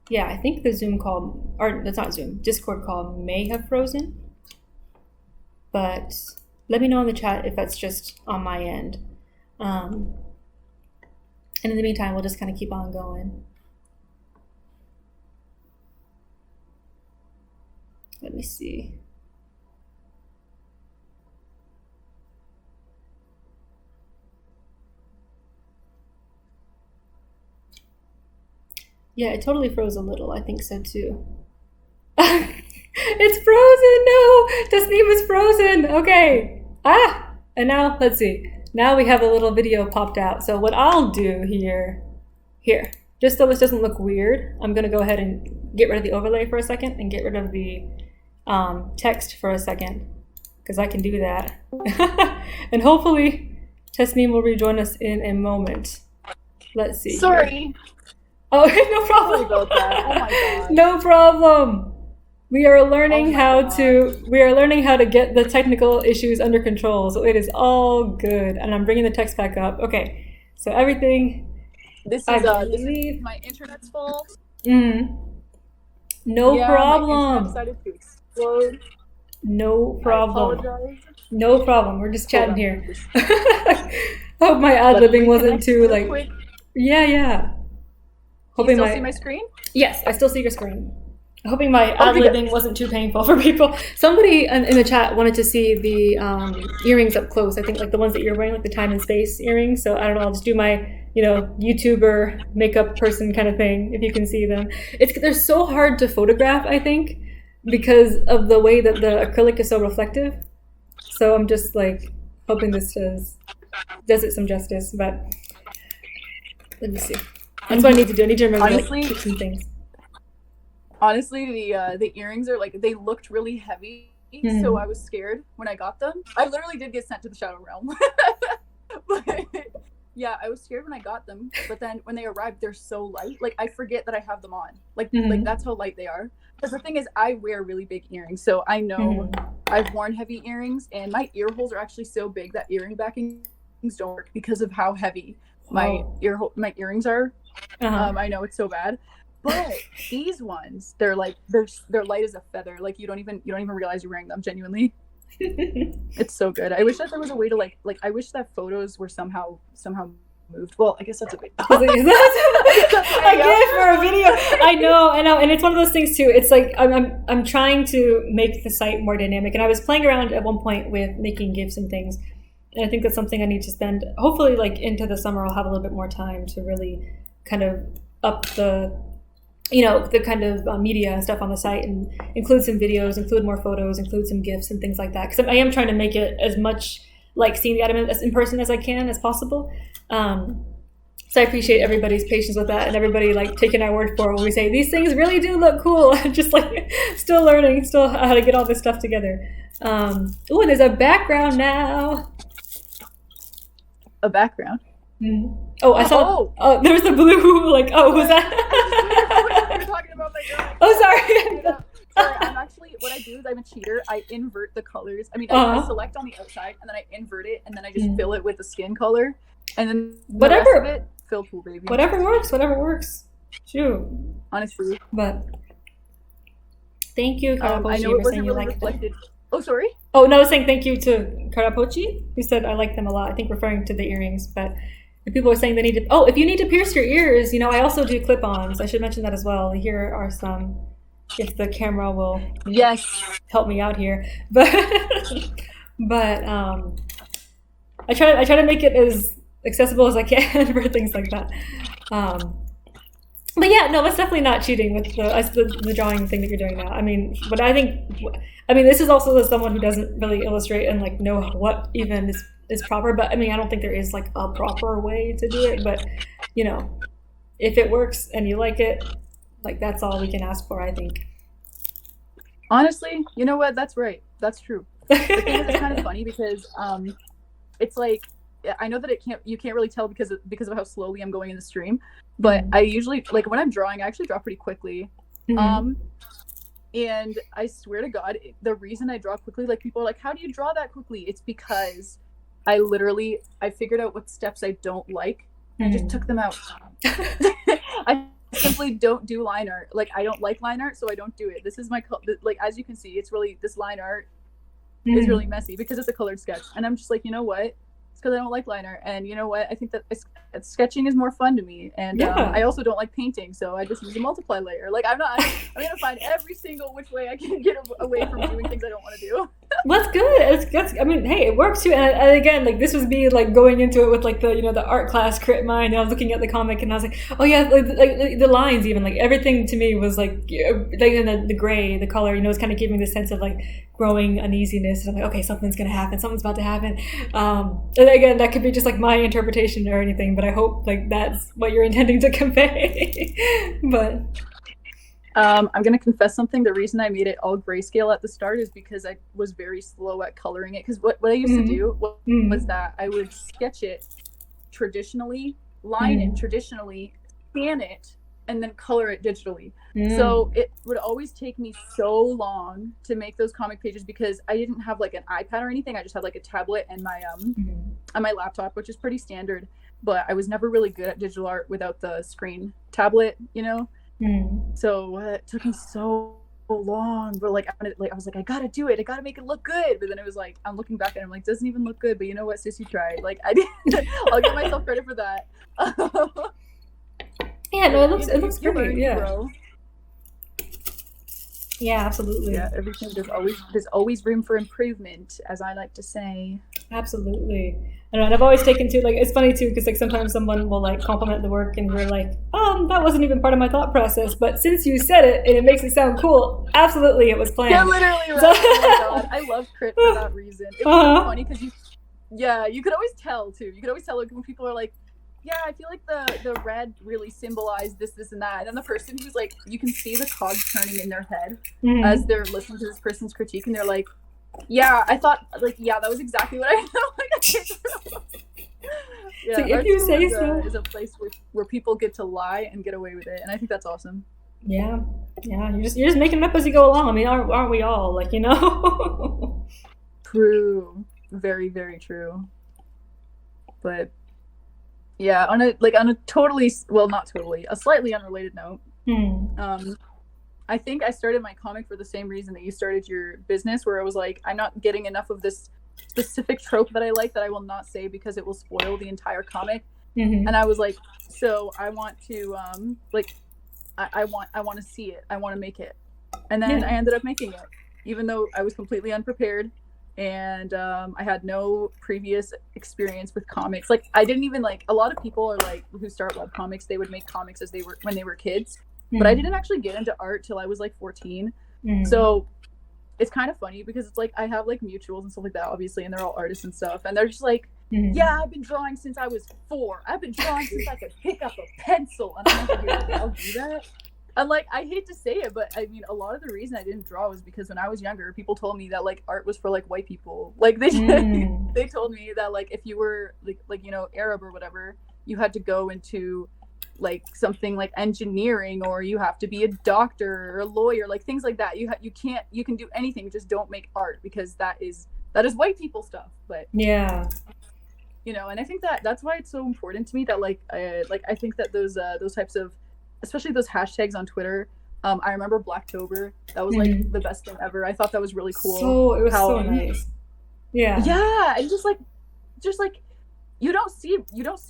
the Zoom call, or that's not Zoom, Discord call may have frozen. But let me know in the chat if that's just on my end. And in the meantime, we'll just kind of keep on going. Let me see. Yeah, it totally froze a little. I think so too. It's frozen! No! Tesneem is frozen! Okay. And now, let's see. Now we have a little video popped out. So what I'll do here, just so this doesn't look weird, I'm going to go ahead and get rid of the overlay for a second and get rid of the text for a second, because I can do that. And hopefully Tesneem will rejoin us in a moment. Let's see. Sorry. Here. Oh, no problem. Sorry about that. Oh my God. No problem. We are learning how to get the technical issues under control, so it is all good. And I'm bringing the text back up. Okay, so everything. This is my internet's fault. No problem. upload. No I problem. apologize. No problem. We're just Hold chatting on, here. just Hope my ad let me libbing wasn't reconnect too real like. quick. Yeah. Do you Hoping still see my my screen? Yes, I still see your screen. Hoping my ad Okay, good. libbing wasn't too painful for people. Somebody in the chat wanted to see the earrings up close. I think like the ones that you're wearing, like the time and space earrings. So I don't know. I'll just do my YouTuber makeup person kind of thing if you can see them. They're so hard to photograph. I think because of the way that the acrylic is so reflective. So I'm just like hoping this does it some justice. But let me see. That's what I need to do. I need to remember Honestly, to keep some things. Honestly, the earrings are like, they looked really heavy, so I was scared when I got them. I literally did get sent to the shadow realm. But yeah, I was scared when I got them, but then when they arrived, they're so light. Like, I forget that I have them on. Like that's how light they are. Because the thing is, I wear really big earrings, so I know I've worn heavy earrings, and my ear holes are actually so big that earring backings don't work because of how heavy my earrings are. I know it's so bad, but these ones, they're like they're light as a feather. Like you don't even realize you're wearing them. Genuinely, it's so good. I wish that there was a way to like I wish that photos were somehow moved. Well, I guess that's a bit. I get for a video. I know, and it's one of those things too. It's like I'm trying to make the site more dynamic, and I was playing around at one point with making GIFs and things. And I think that's something I need to spend, hopefully like into the summer, I'll have a little bit more time to really kind of up the kind of media and stuff on the site, and include some videos, include more photos, include some GIFs and things like that. Because I am trying to make it as much like seeing the item in person as I can as possible. So I appreciate everybody's patience with that, and everybody like taking our word for it when we say these things really do look cool. Just like still learning, how to get all this stuff together. Oh, there's a background now. A background. Oh, I saw. Oh, there's the blue. Like, oh, was that? You're talking about my drawing. Oh, sorry. Sorry, I'm actually, what I do is I'm a cheater. I invert the colors. I mean, I select on the outside, and then I invert it, and then I just fill it with the skin color, and then the rest of it, fill cool, baby. Whatever works. Shoot. Honestly. But thank you, Karapochi, I know it for saying wasn't you really like reflected. Oh, sorry? Oh, no, I was saying thank you to Karapochi, who said I like them a lot. I think referring to the earrings, but if people are saying they need to... Oh, if you need to pierce your ears, I also do clip-ons. I should mention that as well. Here are some, if the camera will help me out here. But I try to make it as accessible as I can for things like that. But yeah, no, it's definitely not cheating with the drawing thing that you're doing now. I mean, but I mean, this is also as someone who doesn't really illustrate and like know what even is proper. But I mean, I don't think there is like a proper way to do it. But if it works and you like it, like that's all we can ask for, I think. Honestly, you know what? That's right. That's true. The thing is, it's kind of funny because it's like, I know that you can't really tell because of how slowly I'm going in the stream, but I usually, like when I'm drawing, I actually draw pretty quickly. And I swear to God, the reason I draw quickly, like people are like, how do you draw that quickly? It's because I figured out what steps I don't like, and I just took them out. I simply don't do line art. Like I don't like line art, so I don't do it. This is my, like, as you can see, it's really, this line art is really messy because it's a colored sketch. And I'm just like, you know what? Because I don't like line art, and you know what? I think that sketching is more fun to me, and I also don't like painting, so I just use a multiply layer. Like I'm gonna find every single which way I can get away from doing things I don't want to do. Well, that's good. I mean, hey, it works too. And again, like this was me like going into it with like the the art class crit mind. And I was looking at the comic, and I was like, oh yeah, like the lines, even like everything to me was like in the gray, the color. It's kind of giving me this sense of like growing uneasiness. And I'm like, okay, something's gonna happen. Something's about to happen. And again, that could be just like my interpretation or anything, but I hope like that's what you're intending to convey. But I'm gonna confess something. The reason I made it all grayscale at the start is because I was very slow at coloring it. Because what I used to do was that I would sketch it traditionally, line it traditionally, scan it, and then color it digitally. So it would always take me so long to make those comic pages because I didn't have like an iPad or anything. I just had like a tablet and my on my laptop, which is pretty standard. But I was never really good at digital art without the screen tablet, So it took me so long, but like I was like, I gotta do it, I gotta make it look good. But then it was like, I'm looking back and I'm like, doesn't even look good. But you know what, sis, you tried. Like I did. I'll give myself credit for that. Yeah, no, it looks you great. learn, Yeah. bro. Yeah, absolutely. Yeah, everything, there's always room for improvement, as I like to say. Absolutely. And I've always taken to, like, it's funny too because like sometimes someone will like compliment the work and we're like, that wasn't even part of my thought process, but since you said it and it makes it sound cool, absolutely, it was planned. Yeah, literally, right? Oh my god, I love crit for that reason. It was so funny because you could always tell too. You could always tell like when people are like, yeah, I feel like the red really symbolized this, and that. And then the person who's like, you can see the cogs turning in their head as they're listening to this person's critique, and they're like, yeah, I thought, like, yeah, that was exactly what I felt. Yeah, like, if you say so, is a place where people get to lie and get away with it, and I think that's awesome. Yeah, you're just making it up as you go along. I mean, aren't we all, like, you know? True, very, very true. But yeah, on a totally, well, not totally, a slightly unrelated note, I think I started my comic for the same reason that you started your business, where I was like, I'm not getting enough of this specific trope that I like that I will not say because it will spoil the entire comic. And I was like, so I want to I want to see it, I want to make it, and then I ended up making it, even though I was completely unprepared. And I had no previous experience with comics. Like, I didn't even, like, a lot of people are like, who start webcomics, they would make comics when they were kids. But I didn't actually get into art till I was like 14. So it's kind of funny because it's like I have like mutuals and stuff like that, obviously, and they're all artists and stuff. And they're just like, yeah, I've been drawing since I was 4. I've been drawing since I could pick up a pencil. And I'm like, I'll do that. And like, I hate to say it, but I mean, a lot of the reason I didn't draw was because when I was younger, people told me that like art was for like white people. Like they told me that like if you were like you know, Arab or whatever, you had to go into like something like engineering, or you have to be a doctor or a lawyer, like things like that. You can do anything, just don't make art, because that is white people stuff. But yeah, you know, and I think that's why it's so important to me that I think that those types of, especially those hashtags on Twitter. I remember Blacktober. That was like the best thing ever. I thought that was really cool. So it was so nice. Yeah. Yeah, and just like you don't see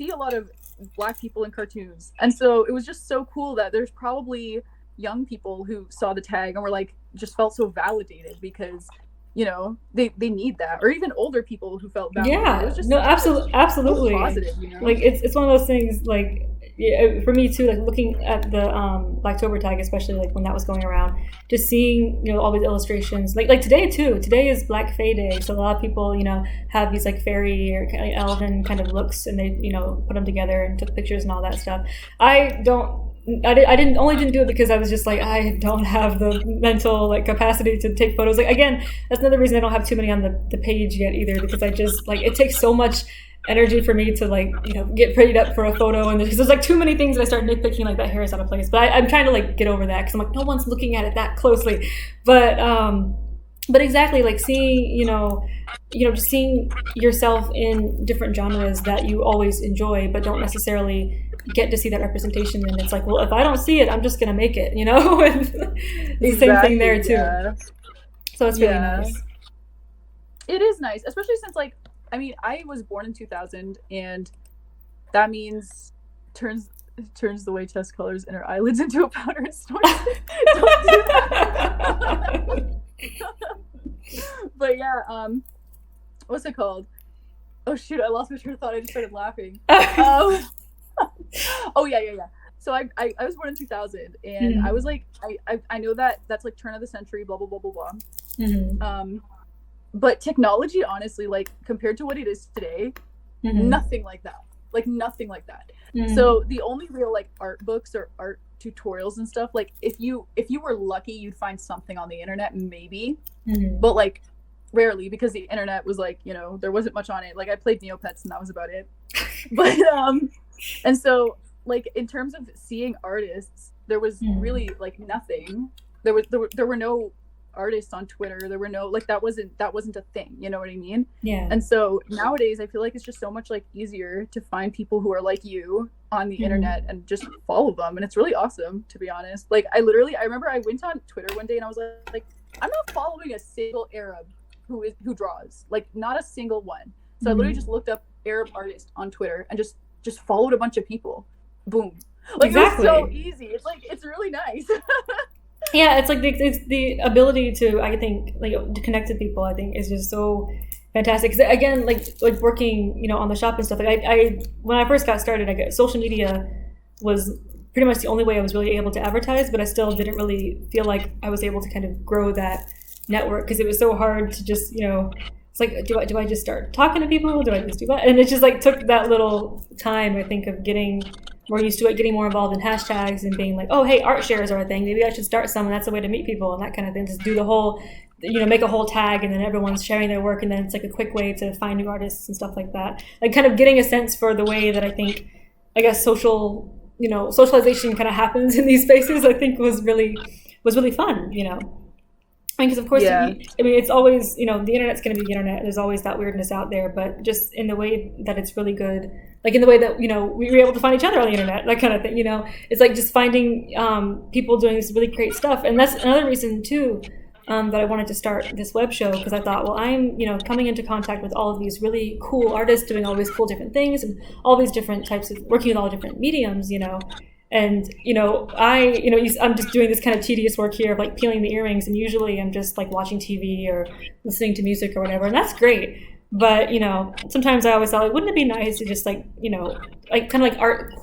a lot of Black people in cartoons, and so it was just so cool that there's probably young people who saw the tag and were like, just felt so validated because, you know, they need that, or even older people who felt validated. Yeah, it was just no, absolutely. Positive, you know? Like it's one of those things, like, yeah, for me too, like looking at the Blacktober tag, especially like when that was going around, just seeing, you know, all these illustrations, like today too. Today is Black Fae Day, so a lot of people, you know, have these like fairy or kind of elven kind of looks, and they, you know, put them together and took pictures and all that stuff. I didn't do it because I was just like, I don't have the mental like capacity to take photos. Like, again, that's another reason I don't have too many on the page yet either, because I just like, it takes so much energy for me to like, you know, get prettied up for a photo, and there's like too many things that I start nitpicking, like that hair is out of place. But I'm trying to like get over that, because I'm like, no one's looking at it that closely. But exactly, like seeing, you know, just seeing yourself in different genres that you always enjoy but don't necessarily get to see that representation, and it's like, well, if I don't see it, I'm just gonna make it, you know. And it's the same thing there too. Yeah. So it's really nice. It is nice, especially since, like, I mean, I was born in 2000, and that means turns the way Tess colors in her eyelids into a powder and snorts. Don't do that. But yeah, what's it called? Oh shoot, I lost my train of thought. I just started laughing. Oh yeah. So I was born in 2000, and I was like, I know that's like turn of the century, blah blah blah blah blah. But technology, honestly, like compared to what it is today, nothing like that. Like nothing like that. So the only real like art books or art tutorials and stuff, like if you were lucky, you'd find something on the internet, maybe, but like rarely, because the internet was like, you know, there wasn't much on it. Like I played Neopets and that was about it. But and so like in terms of seeing artists, there was really like nothing. There were no artists on Twitter. There were no, like, that wasn't a thing, you know what I mean? Yeah. And so nowadays I feel like it's just so much like easier to find people who are like you on the internet and just follow them, and it's really awesome, to be honest. Like I remember I went on Twitter one day and I was like, I'm not following a single Arab who draws, like not a single one. So I literally just looked up Arab artist on Twitter and just followed a bunch of people. Boom. Like exactly. It was so easy. It's like, it's really nice. Yeah, it's like the ability to, I think, like to connect to people, I think is just so fantastic. 'Cause again, like working, you know, on the shop and stuff, like I when I first got started, social media was pretty much the only way I was really able to advertise, but I still didn't really feel like I was able to kind of grow that network because it was so hard to just, you know, it's like, do I just start talking to people? Do I just do that? And it just like took that little time, I think, of getting more used to it, getting more involved in hashtags and being like, oh, hey, art shares are a thing. Maybe I should start some, and that's a way to meet people and that kind of thing. Just do the whole, you know, make a whole tag and then everyone's sharing their work, and then it's like a quick way to find new artists and stuff like that. Like kind of getting a sense for the way that I think, I guess, socialization kind of happens in these spaces, I think was really fun, you know. I mean, because of course, I mean, it's always, you know, the internet's going to be the internet. There's always that weirdness out there, but just in the way that it's really good, like in the way that, you know, we were able to find each other on the internet, that kind of thing, you know. It's like just finding people doing this really great stuff. And that's another reason, too, that I wanted to start this web show, because I thought, well, I'm, you know, coming into contact with all of these really cool artists doing all these cool different things and all these different types of, working with all different mediums, you know. And, you know, I'm just doing this kind of tedious work here of like peeling the earrings, and usually I'm just like watching TV or listening to music or whatever, and that's great. But, you know, sometimes I always thought, like, wouldn't it be nice to just like, you know, like kind of like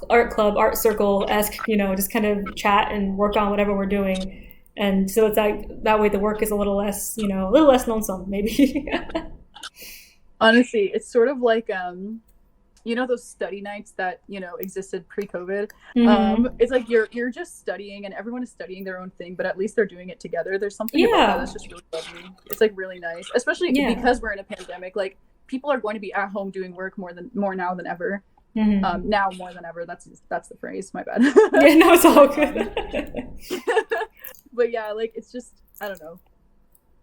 art club, art circle-esque, you know, just kind of chat and work on whatever we're doing. And so it's like that way the work is a little less, you know, a little less lonesome maybe. Honestly, it's sort of like you know, those study nights that, you know, existed pre-COVID. It's like you're just studying and everyone is studying their own thing, but at least they're doing it together. There's something about that that's just really lovely. It's like really nice, especially because we're in a pandemic. Like people are going to be at home doing work more now than ever. Now more than ever. That's the phrase. My bad. Yeah, no, it's all good. But yeah, like it's just, I don't know.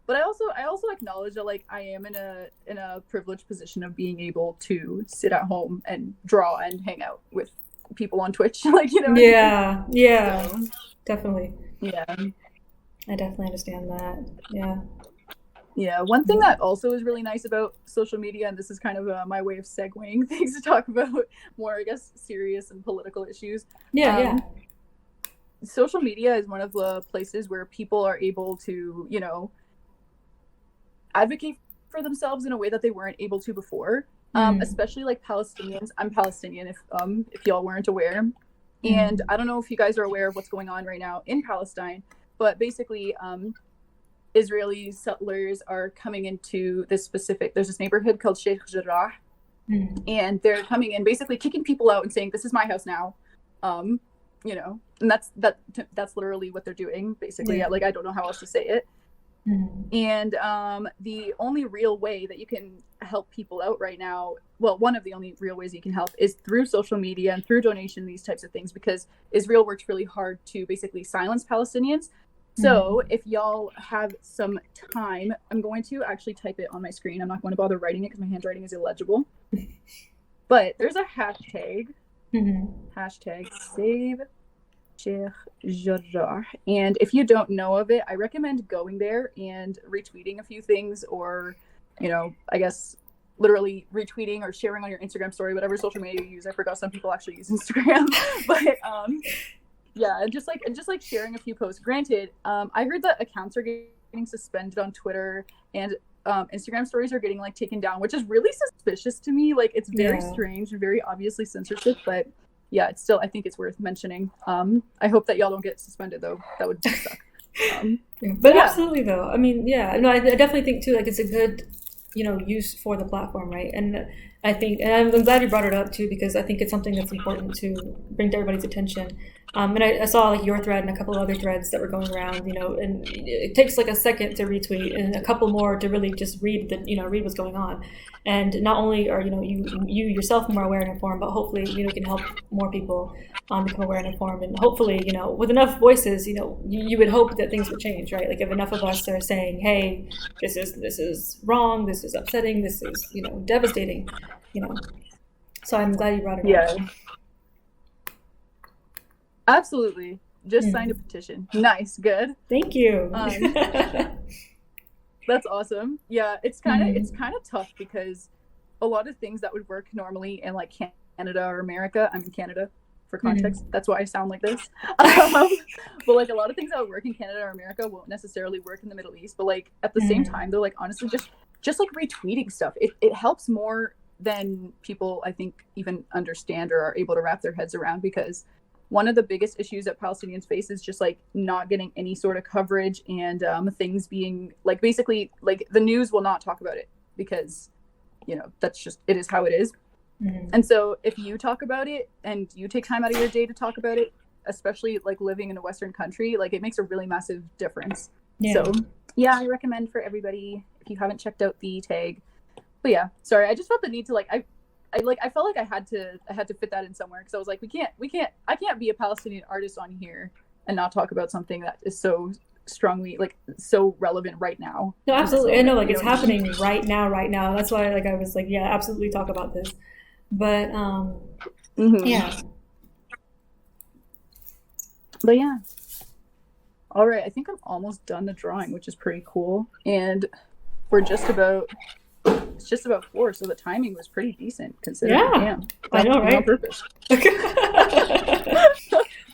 But I also acknowledge that like I am in a privileged position of being able to sit at home and draw and hang out with people on Twitch, like, you know. Yeah, yeah, so, definitely. Yeah, I definitely understand that. Yeah. Yeah, one thing that also is really nice about social media, and this is kind of my way of segueing things to talk about more, I guess, serious and political issues. Yeah. Social media is one of the places where people are able to, you know, advocate for themselves in a way that they weren't able to before, especially like Palestinians. I'm Palestinian, if y'all weren't aware. And I don't know if you guys are aware of what's going on right now in Palestine, but basically Israeli settlers are coming into this there's this neighborhood called Sheikh Jarrah, and they're coming in basically kicking people out and saying, this is my house now. You know, and that's literally what they're doing basically. Like I don't know how else to say it. And the only real way that you can help people out right now, well, one of the only real ways you can help is through social media and through donation, these types of things, because Israel worked really hard to basically silence Palestinians. So if y'all have some time, I'm going to actually type it on my screen. I'm not going to bother writing it because my handwriting is illegible. But there's a hashtag, hashtag save Sheikh Jarrah, and if you don't know of it, I recommend going there and retweeting a few things, or, you know, I guess literally retweeting or sharing on your Instagram story, whatever social media you use. I forgot some people actually use Instagram, but yeah, and just like sharing a few posts. Granted, I heard that accounts are getting suspended on Twitter, and Instagram stories are getting like taken down, which is really suspicious to me. Like it's very strange and very obviously censorship, but yeah, it's still, I think it's worth mentioning. I hope that y'all don't get suspended though. That would suck. But yeah. Absolutely though. I mean, yeah, no, I definitely think too, like it's a good, you know, use for the platform, right? And I think, and I'm glad you brought it up too, because I think it's something that's important to bring to everybody's attention. And I saw like your thread and a couple of other threads that were going around, you know, and it takes like a second to retweet and a couple more to really just read what's going on. And not only are, you know, you yourself more aware and informed, but hopefully, you know, you can help more people become aware and informed. And hopefully, you know, with enough voices, you know, you would hope that things would change, right? Like if enough of us are saying, hey, this is wrong, this is upsetting, this is, you know, devastating, you know. So I'm glad you brought it up. Absolutely. Just signed a petition. Nice, good. Thank you. That's awesome. Yeah, it's kind of tough because a lot of things that would work normally in like Canada or America. I'm in Canada for context. That's why I sound like this. But like a lot of things that would work in Canada or America won't necessarily work in the Middle East. But like at the same time, they're like honestly just like retweeting stuff. It helps more than people I think even understand or are able to wrap their heads around, because one of the biggest issues that Palestinians face is just like not getting any sort of coverage, and things being like basically like the news will not talk about it because, you know, that's just, it is how it is. And so if you talk about it and you take time out of your day to talk about it, especially like living in a Western country, like it makes a really massive difference. So yeah, I recommend for everybody, if you haven't checked out the tag. But yeah, sorry, I just felt the need to like, I felt like I had to fit that in somewhere, because I was like, I can't be a Palestinian artist on here and not talk about something that is so strongly, like, so relevant right now. No, absolutely. I know, like, it's happening right now. That's why, like, I was like, yeah, absolutely talk about this. But yeah. But yeah. All right, I think I'm almost done the drawing, which is pretty cool. And we're just about 4, so the timing was pretty decent considering. Yeah, I know, right? On purpose.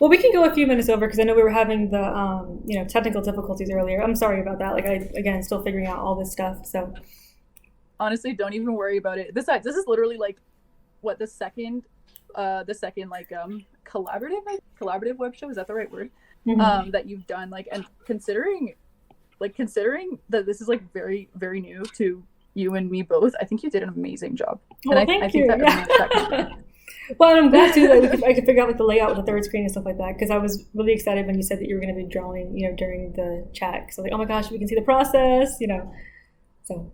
Well, we can go a few minutes over because I know we were having the technical difficulties earlier. I'm sorry about that. Like, again, still figuring out all this stuff. So honestly, don't even worry about it. This is literally like what the second like collaborative web show, is that the right word? That you've done, like, and considering that this is like very, very new to you and me both, I think you did an amazing job. Well, and thank you. Well, I'm glad too that I could figure out like the layout with the third screen and stuff like that, because I was really excited when you said that you were going to be drawing, during the chat. So like, oh my gosh, we can see the process, So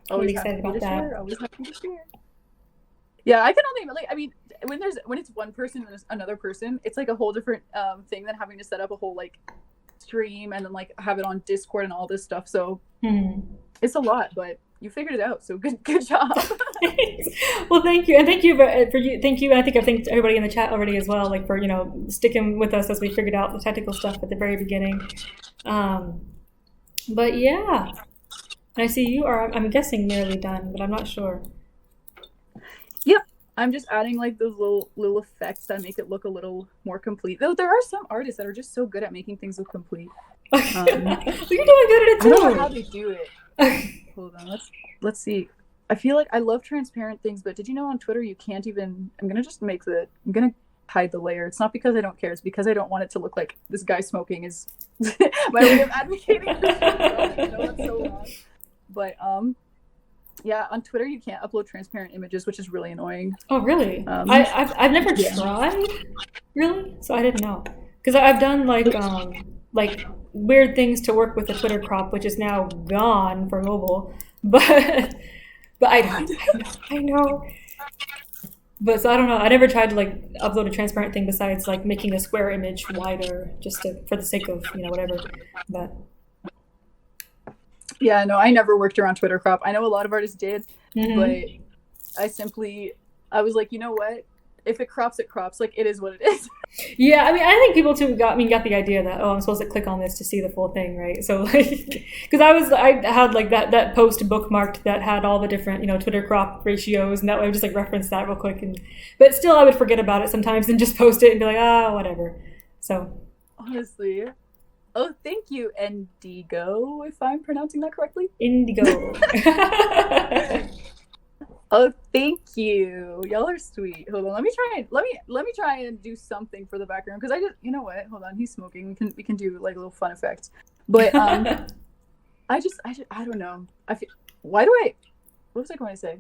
always excited about that. Always happy to share. Yeah, I can only like, I mean, when it's one person and another person, it's like a whole different thing than having to set up a whole like stream and then like have it on Discord and all this stuff. So it's a lot, but you figured it out. So good job. Well, thank you, and thank you for you. Thank you. I think I've thanked everybody in the chat already as well, like for sticking with us as we figured out the technical stuff at the very beginning. But yeah, I see you are. I'm guessing nearly done, but I'm not sure. Yep. I'm just adding like those little effects that make it look a little more complete. Though there are some artists that are just so good at making things look complete. You're doing good at it too. I don't know how they do it. Hold on, let's see. I feel like I love transparent things, but did you know on Twitter you can't even? I'm gonna hide the layer. It's not because I don't care. It's because I don't want it to look like this guy smoking is my way of advocating for stuff. I know that's so wrong. But yeah, on Twitter you can't upload transparent images, which is really annoying. Oh, really? I've never tried, really, so I didn't know. Because I've done like weird things to work with the Twitter crop, which is now gone for mobile. But I know. But so I don't know. I never tried to like upload a transparent thing besides like making a square image wider, just for the sake of whatever. But yeah, no, I never worked around Twitter crop. I know a lot of artists did, but I was like, you know what? If it crops, it crops. Like, it is what it is. Yeah, I mean, I think people too got the idea that, oh, I'm supposed to click on this to see the full thing, right? So like, because I had like that post bookmarked that had all the different Twitter crop ratios, and that way I would just like reference that real quick, but still I would forget about it sometimes and just post it and be like, whatever. So honestly. Oh, thank you, Indigo, if I'm pronouncing that correctly. Indigo. Oh, thank you. Y'all are sweet. Hold on, let me try and do something for the background, because I just, you know what? Hold on, he's smoking. We can do like a little fun effects. But I don't know. What was I going to say?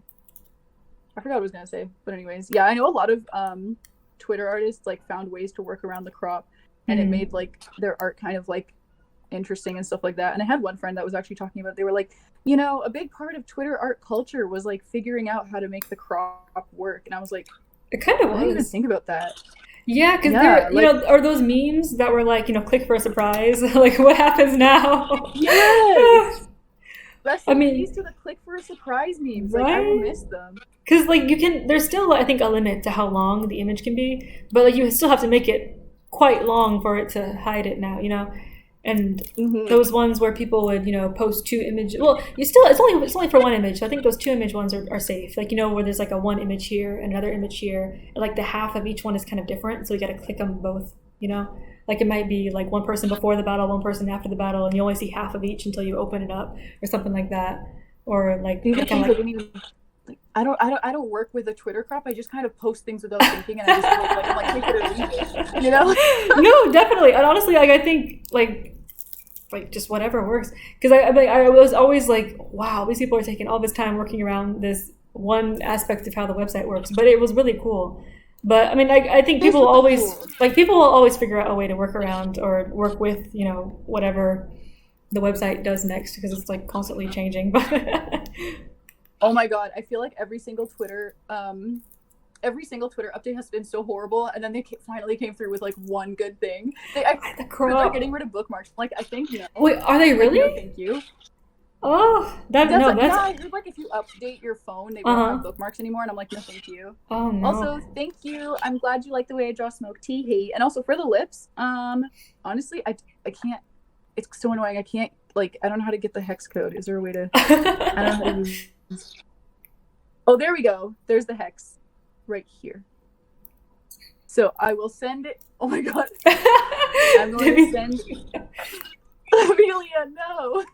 I forgot what I was going to say. But anyways, yeah, I know a lot of Twitter artists like found ways to work around the crop, and it made like their art kind of like interesting and stuff like that. And I had one friend that was actually talking about, they were like, a big part of Twitter art culture was like figuring out how to make the crop work. And I was like, it kind of was. I didn't even think about that. Yeah, because there are those memes that were like, click for a surprise. Like, what happens now? Yes. Rest I in mean, peace to the click for a surprise memes. Like, I will right? miss them. Because like there's still I think a limit to how long the image can be, but like you still have to make it quite long for it to hide it now, you know. And those ones where people would post two images. Well, you still it's only for one image. So I think those two image ones are safe. Like where there's like a one image here and another image here, and like the half of each one is kind of different. So you got to click them both. Like it might be like one person before the battle, one person after the battle, and you only see half of each until you open it up or something like that. Or like these are things I didn't even. I don't work with a Twitter crop. I just kind of post things without thinking, and I just post, like, I'm like, take it or leave it, No, definitely. And honestly, like I think like just whatever works. Because I was always like, wow, these people are taking all this time working around this one aspect of how the website works. But it was really cool. But I mean, I think people will always figure out a way to work around or work with whatever the website does next, because it's like constantly changing. Oh my god, I feel like every single Twitter update has been so horrible, and then they finally came through with like one good thing. They're getting rid of bookmarks. Like, I think no. Wait, are they really? No, thank you. Oh, that's yeah. I heard like if you update your phone, they won't have bookmarks anymore, and I'm like, no, thank you. Oh no. Also, thank you. I'm glad you like the way I draw smoke tea. Hey, and also for the lips. Honestly, I can't. It's so annoying. I can't I don't know how to get the hex code. Is there a way to? I don't know how to use. Oh, there we go. There's the hex right here. So I will send it. Oh my god. I'm going to send Amelia, no.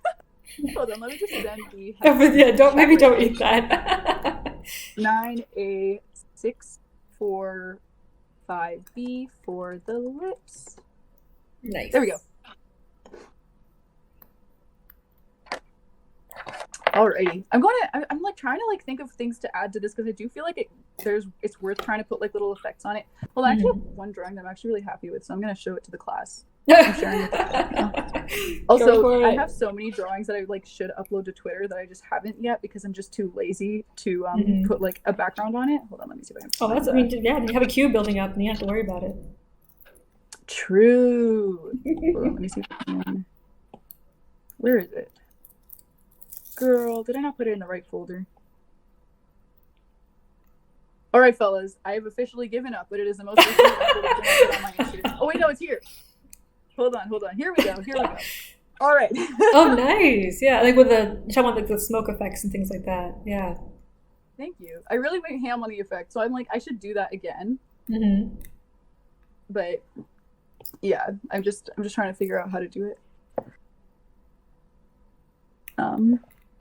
Hold on, let me just send the hex. Yeah, don't eat that. 9A645B for the lips. Nice. There we go. Alrighty, I'm like trying to think of things to add to this, because I do feel like it's worth trying to put like little effects on it. Well, I actually have one drawing that I'm actually really happy with, so I'm gonna show it to the class. I'm sharing it right now. Also, I have so many drawings that I should upload to Twitter that I just haven't yet, because I'm just too lazy to put like a background on it. Hold on, let me see if I can. You have a queue building up and you have to worry about it. True. Hold on, let me see if I can. Where is it? Girl, did I not put it in the right folder? All right, fellas, I have officially given up, but it is the most recent folder on my Instagram. Oh wait, no, it's here. Hold on. Here we go. All right. Oh, nice. Yeah, like with the smoke effects and things like that. Yeah. Thank you. I really went ham on the effect, so I'm like, I should do that again. But yeah, I'm just trying to figure out how to do it.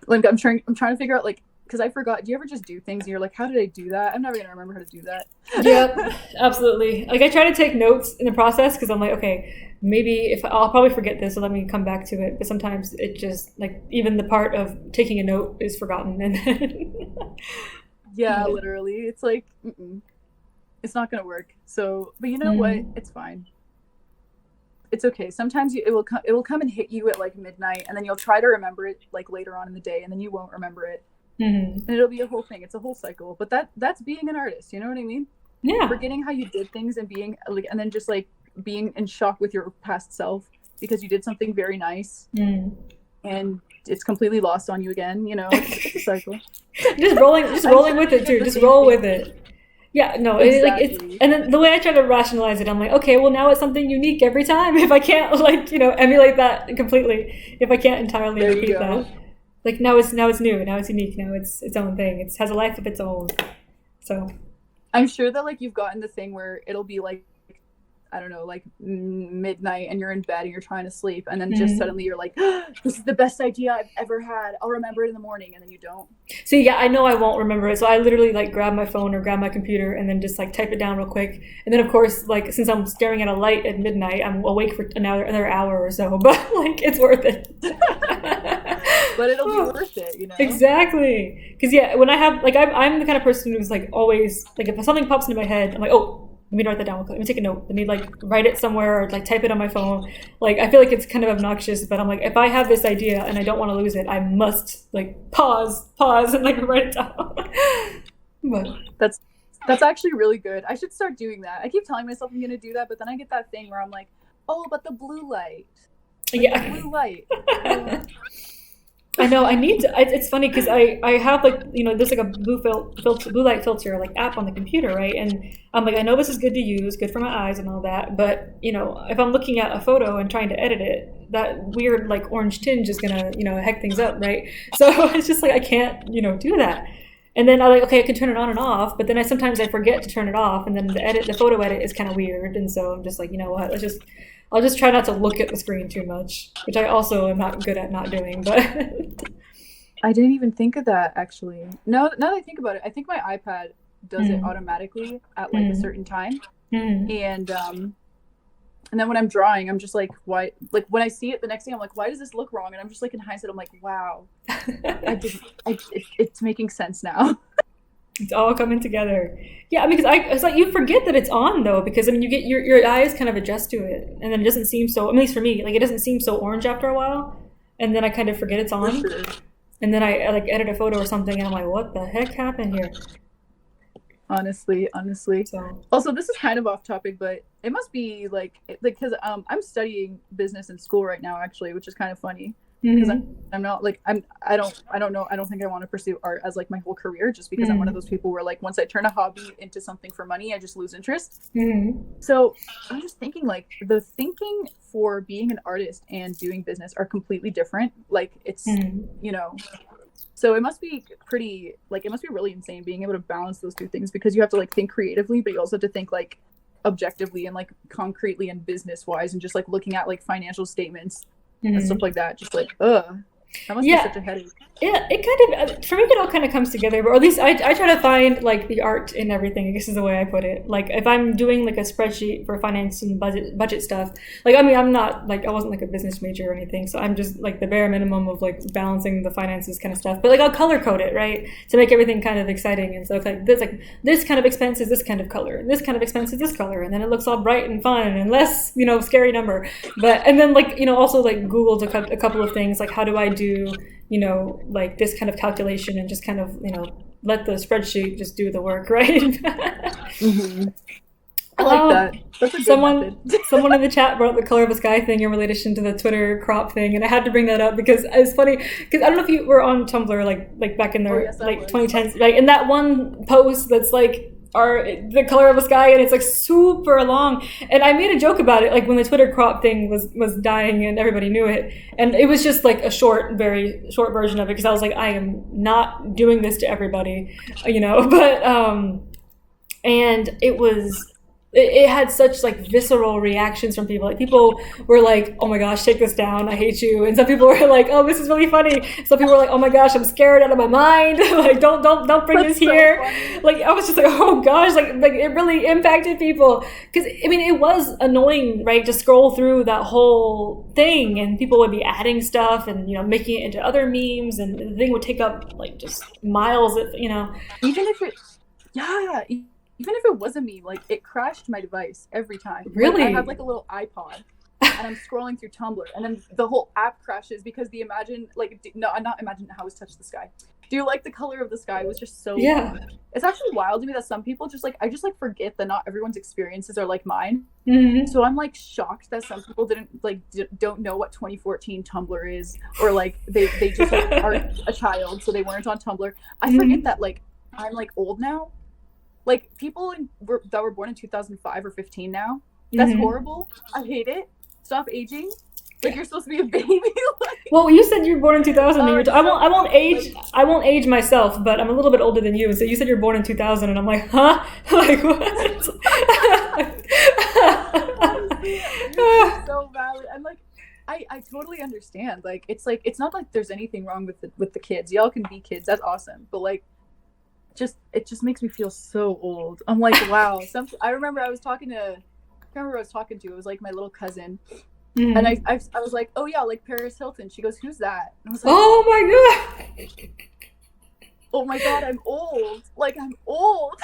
I'm trying to figure out because I forgot. Do you ever just do things and you're like, how did I do that? I'm never gonna remember how to do that. Yep, absolutely. I try to take notes in the process, because I'm like, okay, maybe I'll probably forget this, so let me come back to it. But sometimes it just even the part of taking a note is forgotten, and then yeah, literally, it's like it's not gonna work. So, but you know what? It's fine. It's okay. Sometimes it will come and hit you at midnight, and then you'll try to remember it later on in the day, and then you won't remember it. And it'll be a whole thing. It's a whole cycle. But that's being an artist. You know what I mean? Yeah. Forgetting how you did things and being and then just being in shock with your past self because you did something very nice, and it's completely lost on you again. It's a cycle. just rolling with it too. Just roll with it. Yeah, no, exactly. And then the way I try to rationalize it, I'm like, okay, well now it's something unique every time. If I can't emulate that completely, if I can't entirely repeat that, now it's new, now it's unique, now it's its own thing. It has a life of its own. So, I'm sure that you've gotten the thing where it'll be I don't know, midnight, and you're in bed and you're trying to sleep, and then just suddenly you're like, oh, this is the best idea I've ever had. I'll remember it in the morning, and then you don't. See, yeah, I know I won't remember it, so I literally grab my phone or grab my computer and then just type it down real quick. And then of course, since I'm staring at a light at midnight, I'm awake for another hour or so, but it's worth it. But it'll be worth it, Exactly. Because yeah, when I have I'm the kind of person who's always if something pops into my head, I'm like, oh, let me write that down. Let me take a note. Let me write it somewhere or type it on my phone. I feel like it's kind of obnoxious, but I'm like, if I have this idea and I don't want to lose it, I must pause and write it down. But that's actually really good. I should start doing that. I keep telling myself I'm gonna do that, but then I get that thing where I'm like, oh, but the blue light. Yeah. The blue light. I know I need to. It's funny because I have like there's like a blue light filter like app on the computer, right? And I'm like I know this is good to use, good for my eyes and all that. But if I'm looking at a photo and trying to edit it, that weird like orange tinge is gonna heck things up, right? So it's just like I can't do that. And then I'm like, okay, I can turn it on and off, but then sometimes I forget to turn it off, and then the photo edit is kind of weird, and so I'm just like, you know what, I'll just try not to look at the screen too much, which I also am not good at not doing, but. I didn't even think of that, actually. Now that I think about it, I think my iPad does it automatically at like a certain time, and then when I'm drawing, I'm just like, why? Like when I see it the next day, I'm like, why does this look wrong? And I'm just like, in hindsight, I'm like, wow, it's making sense now. It's all coming together. Yeah, I mean, because it's like you forget that it's on though, because I mean, you get your eyes kind of adjust to it, and then it doesn't seem so. At least for me, like it doesn't seem so orange after a while, and then I kind of forget it's on, and then I like edit a photo or something, and I'm like, what the heck happened here? Honestly. So. Also, this is kind of off topic, but it must be like because I'm studying business in school right now, actually, which is kind of funny because I'm not like I don't know, I don't think I want to pursue art as like my whole career, just because I'm one of those people where like once I turn a hobby into something for money, I just lose interest. So I'm just thinking like the thinking for being an artist and doing business are completely different. Like it's so it must be really insane being able to balance those two things, because you have to like think creatively, but you also have to think like objectively and like concretely and business wise, and just like looking at like financial statements and stuff like that. Just like, that must be such a headache. Yeah, it kind of, for me, it all kind of comes together, or at least I try to find like the art in everything, I guess is the way I put it. Like if I'm doing like a spreadsheet for finance and budget stuff, like I mean, I'm not like, I wasn't like a business major or anything, so I'm just like the bare minimum of like balancing the finances kind of stuff, but like I'll color code it, right, to make everything kind of exciting. And so it's like this kind of expense is this kind of color, and this kind of expense is this color, and then it looks all bright and fun and less scary number. But and then like also like Googled a couple of things, like how do I do like this kind of calculation, and just kind of let the spreadsheet just do the work, right? I like that. That's a good someone in the chat brought up the color of the sky thing in relation to the Twitter crop thing, and I had to bring that up because it's funny, because I don't know if you were on Tumblr like back in the like 2010s, right? And that one post that's like the color of the sky, and it's like super long, and I made a joke about it like when the Twitter crop thing was dying and everybody knew it, and it was just like a very short version of it, because I was like, I am not doing this to everybody, but and it had such like visceral reactions from people. Like people were like, oh my gosh, take this down, I hate you. And some people were like, oh, this is really funny. Some people were like, oh my gosh, I'm scared out of my mind. Like don't bring this here. So like I was just like, oh gosh, like it really impacted people, because I mean it was annoying, right, to scroll through that whole thing, and people would be adding stuff and making it into other memes, and the thing would take up like just miles of even if it was a meme, like it crashed my device every time. Really? Like, I have like a little iPod, and I'm scrolling through Tumblr, and then the whole app crashes because the Imagine How Is Touch the Sky. Do you like the color of the sky was just so long. It's actually wild to me that some people just like, I just like forget that not everyone's experiences are like mine. So I'm like shocked that some people don't know what 2014 Tumblr is, or like they just like, are a child, so they weren't on Tumblr. I forget that like I'm like old now. Like people that were born in 2005 or 15 now. That's horrible. I hate it. Stop aging. Like you're supposed to be a baby. Well, you said you were born in 2000. I won't age myself, but I'm a little bit older than you. So you said you're born in 2000, and I'm like, huh? Like what? So valid. And like, I totally understand. Like it's not like there's anything wrong with the kids. Y'all can be kids. That's awesome. But like, it just makes me feel so old. I'm like, wow. I remember I was talking to. It was like my little cousin, and I was like, oh yeah, like Paris Hilton. She goes, who's that? And I was like, oh my god. Oh my god, I'm old. Like I'm old.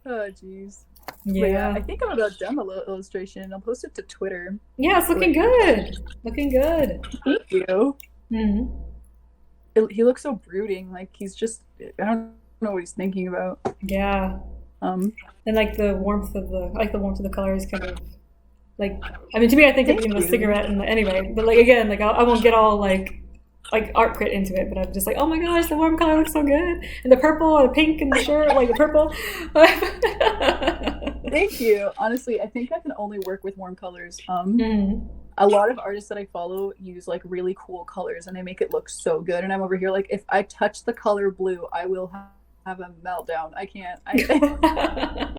Oh jeez. Yeah, I think I'm about done the little illustration. I'll post it to Twitter. Yeah, it's looking good. Looking good. Thank you. He looks so brooding. Like he's just, I don't know what he's thinking about. Yeah. And like the warmth of the colors kind of Like, I mean, to me, I think of, Thank you know, the you. cigarette and anyway, but like, again, like, I won't get all like art crit into it, but I'm just like, oh my gosh, the warm color looks so good, and the purple and the pink and the shirt, like the purple. Thank you. Honestly, I think I can only work with warm colors. Mm. A lot of artists that I follow use like really cool colors and they make it look so good. And I'm over here like, if I touch the color blue, I will have a meltdown. I can't.